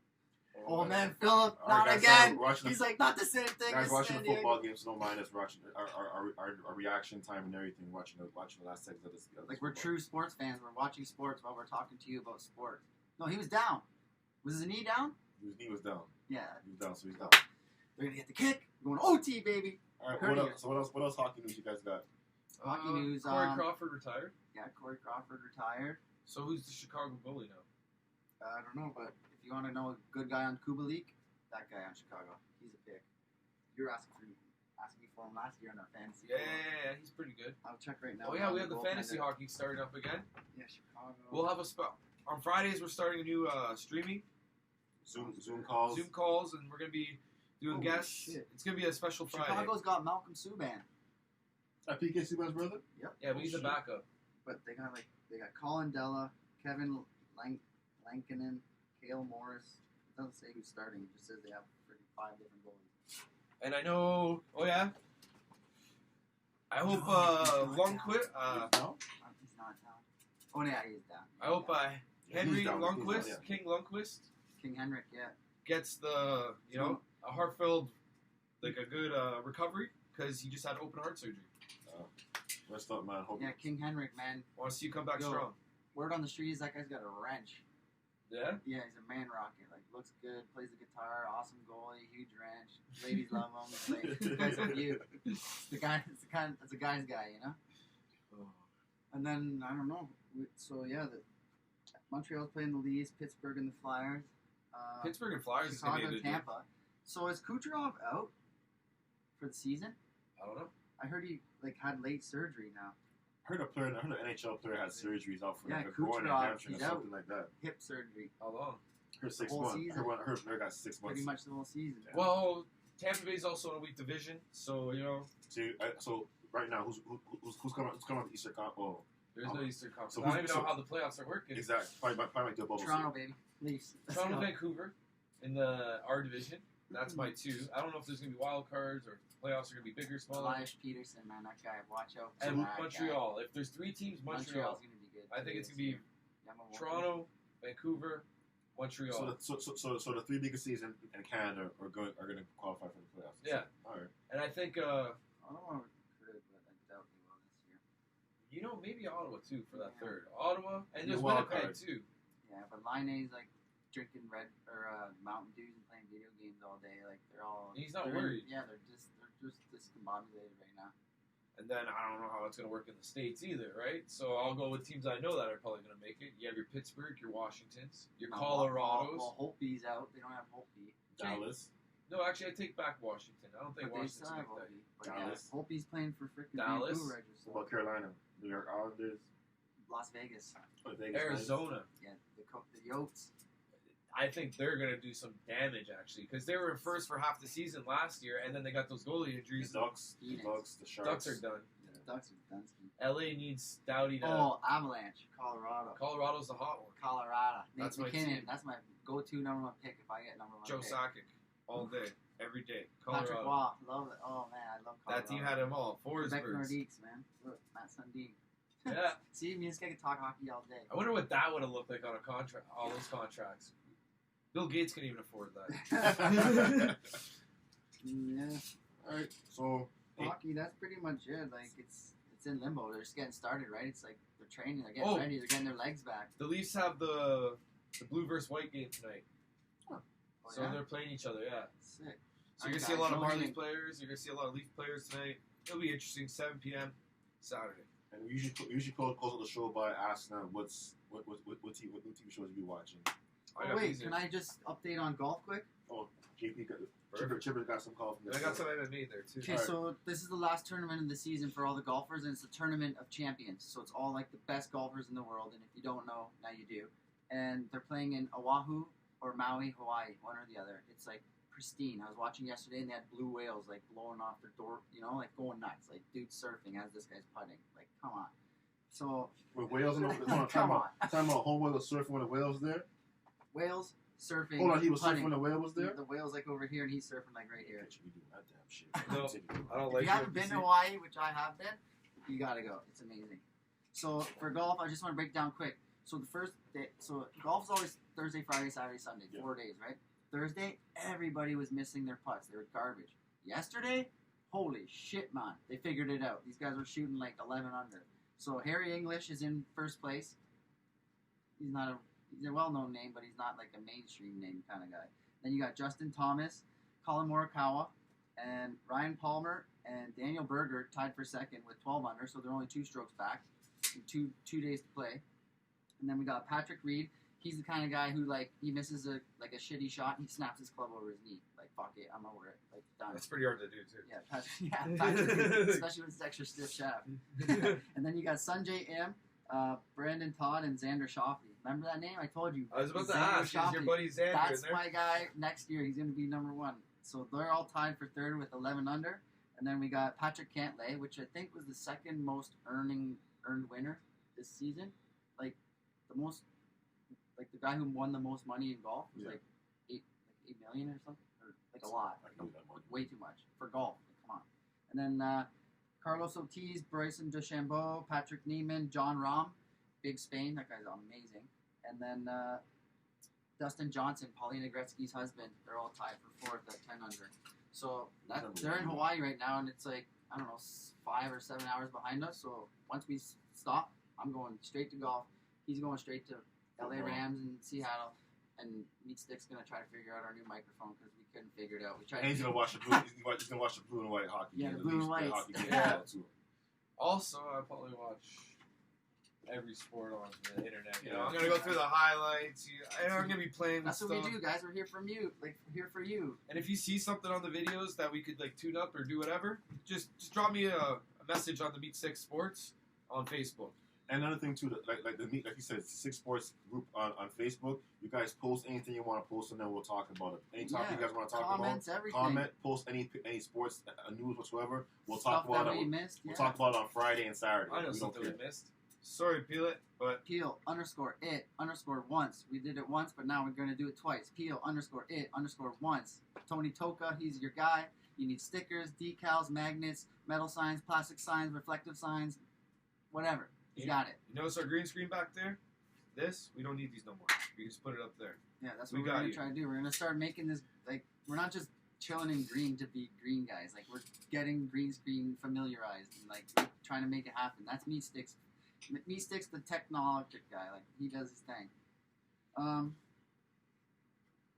Oh, man, Philip, All right, not guys, again. we're watching He's like, not the same thing guys as watching San the football Diego. game, so don't mind us watching our reaction time and everything. Watching the last seconds of this. Like, we're true sports fans. We're watching sports while we're talking to you about sports. No, he was down. Was his knee down? His knee was down. Yeah. He was down, so he's down. They're going to get the kick. We're going OT, baby. All right, Heard what you. else? So what else hockey news you guys got? Hockey news, Corey Crawford retired. Yeah, Corey Crawford retired. So who's the Chicago goalie now? I don't know, but if you want to know a good guy on Kubalik, that guy on Chicago. He's a pick. You were asking me for him last year in our fantasy. Yeah, he's pretty good. I'll check right now. Oh yeah, on we have the fantasy goaltender. hockey starting up again. Yeah, Chicago. We'll have a spot on Fridays. We're starting a new streaming Zoom calls. Zoom calls, and we're gonna be doing Holy guests. shit. It's gonna be a special Friday. Chicago's got Malcolm Subban, PK Subban's brother. Yeah, but he's a backup. but they got Colin Della, Kevin Lankinen, Cale Morris. It doesn't say who's starting. It just says they have freaking 5 different goalies. And I know. Oh yeah. I hope Lundqvist. No? He's not down. Oh yeah, he's down. I hope Yeah, Henry he's down, Lundqvist, yeah. King Lundqvist, King Henrik, yeah. gets the a heartfelt, like a good recovery because he just had open heart surgery. Rest up, man. Hope Yeah, King Henrik, man. Want to see you come back Yo. strong? Word on the street is that guy's got a wrench. Yeah. Yeah, he's a man rocket. Like, looks good, plays the guitar, awesome goalie, huge wrench. Ladies love him. Like, the guy's a beaut. It's a guy's guy, you know. And then I don't know. So yeah, Montreal's playing the Leafs, Pittsburgh and the Flyers. Pittsburgh and Flyers is gonna be Chicago, a good game. Tampa. So is Kucherov out for the season? I don't know. I heard he had late surgery now. I heard an NHL player had surgeries out for Yeah, like a groin and Kucherov, hamstring or he's something like that. Hip surgery. How long? I heard 6 Whole months. season. I heard player got 6 months. Pretty much the whole season. Yeah. Well, Tampa Bay's also in a weak division, so So right now, who's coming out the Eastern Conference? Oh, there's no Eastern Conference. so I don't even who's- know how the playoffs are working. exactly. Probably might do a bubble. Toronto, series. baby. Leafs. Let's Toronto, go. Vancouver, in the R division. That's my 2. I don't know if there's gonna be wild cards or playoffs are gonna be bigger, smaller. Elias Peterson, man, that guy. Watch out. for And that Montreal. If there's 3 teams, Guy. Montreal. Montreal's gonna be good. I think too it's this gonna be year. Yamamoto. Toronto, Vancouver, Montreal. So the 3 biggest teams in Canada are going to qualify for the playoffs. Yeah. All right. And I think Ottawa could, but I doubt they will this year. maybe Ottawa too for that Yeah. 3rd. Ottawa and Be a there's wild Winnipeg card. too. Yeah, but Liney's drinking Mountain Dews and playing video games all day. Like they're all. He's not they're worried. they're just discombobulated right now. And then I don't know how it's gonna work in the States either, right? So I'll go with teams I know that are probably gonna make it. You have your Pittsburgh, your Washingtons, your Colorados. Well, Holtby's out. They don't have Holtby. Dallas. No, actually, I take back Washington. I don't think But they Washington's still have like that. Holtby. But yeah, Dallas. Holtby's playing for freaking Dallas. Vancouver. I just What about Carolina? New York Islanders. Las Vegas. Vegas, Arizona. Yeah, the Yotes. I think they're gonna do some damage actually because they were in first for half the season last year, and then they got those goalie The injuries. Ducks. The Phoenix. Ducks. The Sharks. Ducks are done. Yeah. Ducks are Dunsky. LA needs Doughty to. Oh, Avalanche, Colorado. Colorado's the hot one. Colorado. Nate That's my McKinnon. team. That's my go-to number one pick if I get number one Joe pick. Sakic, all day, every day. Patrick Colorado. Waugh. Love it. Oh, man, I love Colorado. That team had them all. Quebec Forsbergs. Nordiques, man. Look, Matt Sundin. Yeah. See, me and this guy can talk hockey all day. I wonder what that would have looked like on a contract. All those contracts. Bill Gates couldn't even afford that. Yeah. All right, so Hockey, that's pretty much it. Like, it's in limbo. They're just getting started, right? It's like they're training, they're getting ready, they're getting their legs back. The Leafs have the blue versus white game tonight. Oh, So yeah? they're playing each other, yeah. Sick. So you're going to see a lot of Marlies players. You're going to see a lot of Leaf players tonight. It'll be interesting. 7 p.m. Saturday. and we usually close out the show by asking them what TV shows you be watching. Oh, wait, can I just update on golf quick? Oh, JP got Chipper got some call from And I got some MMA there too. Okay, so this is the last tournament of the season for all the golfers, and it's a tournament of champions. So it's all like the best golfers in the world, and if you don't know, now you do. And they're playing in Oahu or Maui, Hawaii, one or the other. It's like pristine. I was watching yesterday, and they had blue whales like blowing off their door, like going nuts, like dudes surfing as this guy's putting. Like, come on. So with whales in the come on, talking about homeboy was surfing when the whales there. whales surfing. Hold on, he was putting. surfing when the whale was there. The whale's like over here, and he's surfing like right here. We doing that damn shit. No, I don't If like you haven't been to Hawaii, which I have been, you gotta go. It's amazing. So for golf, I just want to break down quick. So the first day, so golf's always Thursday, Friday, Saturday, Sunday, 4 days, right? Thursday, everybody was missing their putts. They were garbage. Yesterday, holy shit, man, they figured it out. These guys were shooting like 11 under. So Harry English is in first place. He's a well-known name, but he's not like a mainstream name kind of guy. Then you got Justin Thomas, Colin Morikawa, and Ryan Palmer and Daniel Berger tied for second with 12 under, so they're only 2 strokes back. In two days to play. And then we got Patrick Reed. He's the kind of guy who he misses a shitty shot and he snaps his club over his knee. Like, fuck it, I'm over it. Like, done. That's pretty hard to do too. Yeah, Patrick Reed, especially with his extra stiff shaft. And then you got Sanjay M, Brandon Todd, and Xander Schauffele. Remember that name? I told you. I was about to Xander ask, is your Schauffele. buddy Xander That's in there? my guy. Next year, he's going to be number 1. So they're all tied for third with 11 under. And then we got Patrick Cantlay, which I think was the second most earned winner this season. Like the guy who won the most money in golf was like 8 million or something, or like a lot, way too much for golf. Like, come on. And then Carlos Ortiz, Bryson DeChambeau, Patrick Neiman, John Rahm, Big Spain. That guy's amazing. And then Dustin Johnson, Paulina Gretzky's husband. They're all tied for 4th at 10 under. So they're in Hawaii right now, and it's like, I don't know, 5 or 7 hours behind us. So once we stop, I'm going straight to golf. He's going straight to LA Rams and Seattle. And Meat Stick's going to try to figure out our new microphone because we couldn't figure it out. We tried. And he's going to watch the blue. He's going to watch the blue and white hockey. Yeah, the blue and white. Also, I probably watch every sport on the internet. Yeah. I'm gonna go through the highlights. I'm gonna be playing with That's stuff. what we do, guys. We're here from you. Like, we're here for you. And if you see something on the videos that we could tune up or do whatever, just drop me a message on the Meat Stick Sports on Facebook. And another thing too, like you said, it's the Six Sports group on Facebook. You guys post anything you want to post, and then we'll talk about it. Any topic you guys want to talk comments, about, everything. comment, post any sports news whatsoever. We'll Stuff talk about that it. we missed. We'll talk about it on Friday and Saturday. I know we something don't we care. missed. Sorry, Peel it, but Peel _it_ once. We did it once, but now we're going to do it twice. Peel _it_ once. Tony Toka, he's your guy. You need stickers, decals, magnets, metal signs, plastic signs, reflective signs, whatever. He's got it. You notice our green screen back there? We don't need these no more. We can just put it up there. Yeah, that's We what we're got going you. to try to do. We're going to start making this, we're not just chilling in green to be green guys. We're getting green screen familiarized and, we're trying to make it happen. That's Meat Sticks. Meat Sticks, the technologic guy. He does his thing.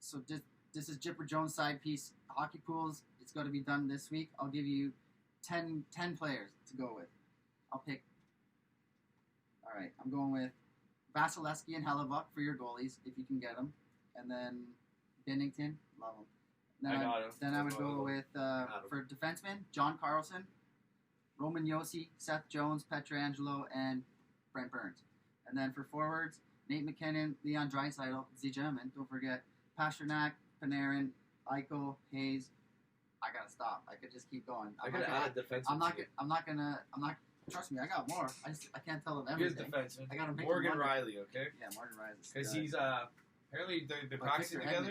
So this is Jipper Jones' side piece. Hockey pools, it's going to be done this week. I'll give you 10 players to go with. I'll pick. All right, I'm going with Vasilevsky and Hellebuck for your goalies, if you can get them. And then Bennington, love them. Then I would go with, for defensemen, John Carlson, Roman Yossi, Seth Jones, Petrangelo, and Brent Burns. And then for forwards, Nate McKinnon, Leon Draisaitl, the German, don't forget, Pasternak, Panarin, Eichel, Hayes. I gotta stop. I could just keep going. I gotta add defensive. Trust me, I got more. I can't tell them Here's everything. defenseman. I gotta make Morgan them wonder. Riley, okay? Yeah, Morgan Riley. Because he's apparently they've been practicing together.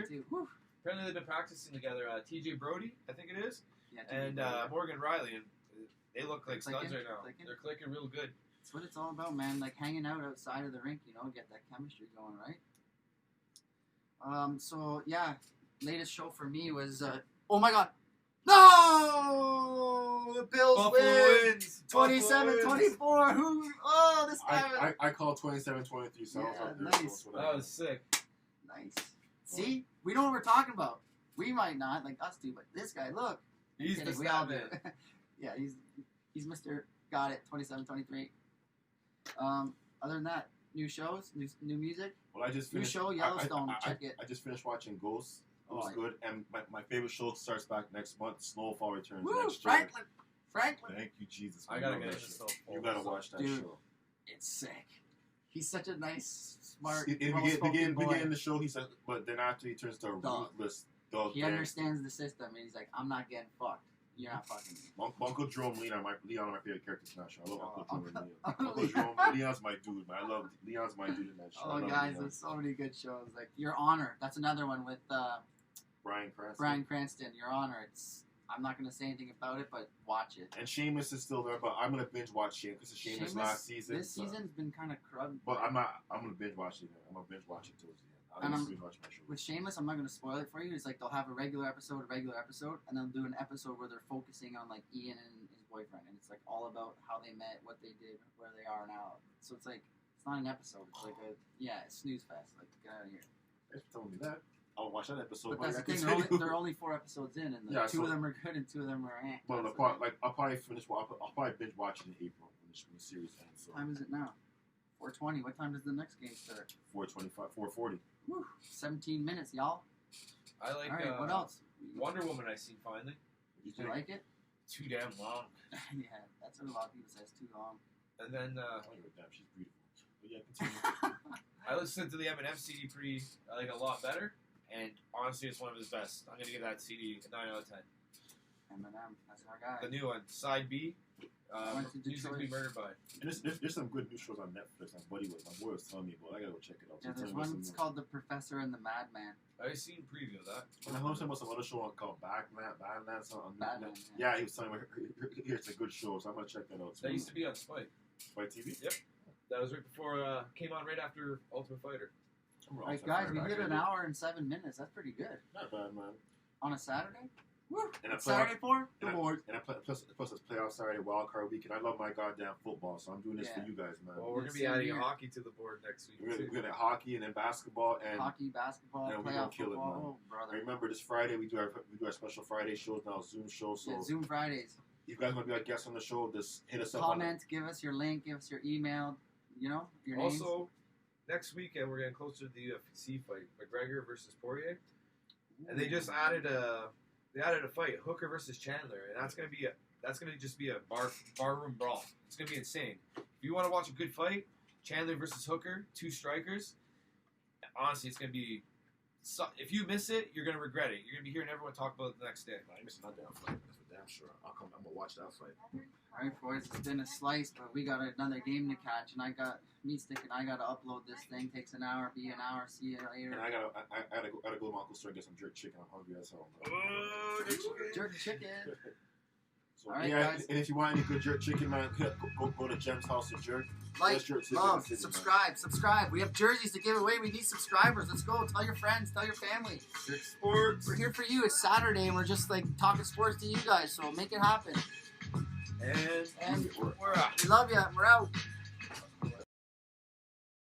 Apparently they've been practicing together. T.J. Brody, I think it is, Yeah, and Morgan Riley, and they look like studs right now. Clicking. They're clicking real good. That's what it's all about, man. Like hanging out outside of the rink, get that chemistry going, right? So yeah, latest show for me was oh my god. No! The Bills wins. 27-24. Who? Oh, this guy. I called 27-23, so Yeah, I was up there. nice. So That was sick. Nice. See, we know what we're talking about. We might not, like us two, but this guy, look. He's Kidding, the we all stat do. man. Yeah, he's Mr. Got It. 27-23. Other than that, new shows, new music. Well, I just New finished. show, Yellowstone. Check it. I just finished watching Ghosts. It Oh, was good, and my favorite show starts back next month. Snowfall returns Woo! next year. Franklin. Thank you, Jesus. I gotta love get that into show. Snowfall. You gotta watch that Dude. show. It's sick. He's such a nice, smart, In the well-spoken boy. beginning of the show, he said, but then after he turns to a Dog. ruthless dog. He understands the system, and he's like, I'm not getting fucked. You're not fucking me. Uncle Jerome Leon are my favorite characters in that show. I love Uncle Jerome and Leon. Uncle Uncle Jerome, Leon's my dude, man. I love Leon's my dude in that show. I Oh, love guys, Leon. there's so many good shows. Like Your Honor. That's another one with Bryan Cranston. Bryan Cranston. Your Honor. I'm not gonna say anything about it, but watch it. And Shameless is still there, but I'm gonna binge watch Shameless because Shameless last season. This season's been kind of crud. But I'm gonna binge watch it. I'm gonna binge watch it towards the end. And I'm binge watch my show. With Shameless, I'm not gonna spoil it for you. It's like they'll have a regular episode, and they'll do an episode where they're focusing on like Ian and his boyfriend, and it's like all about how they met, what they did, where they are now. So it's like it's not an episode. It's like a snooze fest. Like get out of here. Thanks for telling me that. I'll watch that episode. But that's the I thing. can They're only 4 episodes in, and two of them are good, and 2 of them are eh. Well, That's I'll probably finish. I'll probably binge watch it in April when the series ends. So what time is it now? 4:20. What time does the next game start? 4:25, 4:40. Whew, 17 minutes, y'all. I like All right, what else? Wonder Woman I seen finally. Did you like it? Too damn long. Yeah, that's what a lot of people say. It's too long. And then Oh, damn, she's beautiful. But yeah, continue. I listened to the Eminem CD a lot better, and honestly, it's one of his best. I'm gonna give that CD a 9 out of 10. Eminem, that's our guy. The new one, Side B. Went to Musically Detroit. Murdered By. And there's some good new shows on Netflix. My boy was telling me about. I gotta go check it out. Yeah, So there's tell me one. what's It's some- called The Professor and the Madman. I've seen a preview of that. And I heard about some other show called Badland. Something. Badland, Yeah, he was telling me it's a good show, so I'm gonna check that out. That used to be on Spike. Spike TV. Yep. That was right before, came on right after Ultimate Fighter. Like, guys, we did an hour and 7 minutes. That's pretty good. Not bad, man. On a Saturday? Woo! And I Saturday for the board. And plus it's playoff Saturday wild card weekend. I love my goddamn football, so I'm doing this for you guys, man. Well, we're gonna be Same adding here. hockey to the board next week. We're too. gonna hockey and then basketball and Hockey, basketball, and we're playoff gonna kill it, football. man. Oh, brother. remember this Friday we do our special Friday shows now, Zoom shows. So Yeah, Zoom Fridays. you guys want to be our guests on the show? Just hit us up. Comment, give us your link, give us your email. Your names. Also, next weekend we're getting closer to the UFC fight, McGregor versus Poirier, and they just added a fight, Hooker versus Chandler, and that's gonna just be a barroom brawl. It's gonna be insane. If you want to watch a good fight, Chandler versus Hooker, 2 strikers. Honestly, it's gonna be. If you miss it, you're gonna regret it. You're gonna be hearing everyone talk about it the next day. I missed that damn fight. That's for damn sure. I'm gonna watch that fight. All right, boys, it's been a slice, but we got another game to catch, and I got to upload this thing. Takes an hour, be an hour. See you later. And I gotta go to my uncle's store and get some jerk chicken. I'm hungry as hell. Jerk chicken. So, All right, yeah, guys. and if you want any good jerk chicken, man, go to Jem's House of Jerk. Like, Best jerk chicken in the love, city, man. subscribe. We have jerseys to give away. We need subscribers. Let's go. Tell your friends. Tell your family. Jerk Sports. We're here for you. It's Saturday, and we're just like talking sports to you guys. So make it happen. And And we're out. we love you. We're out.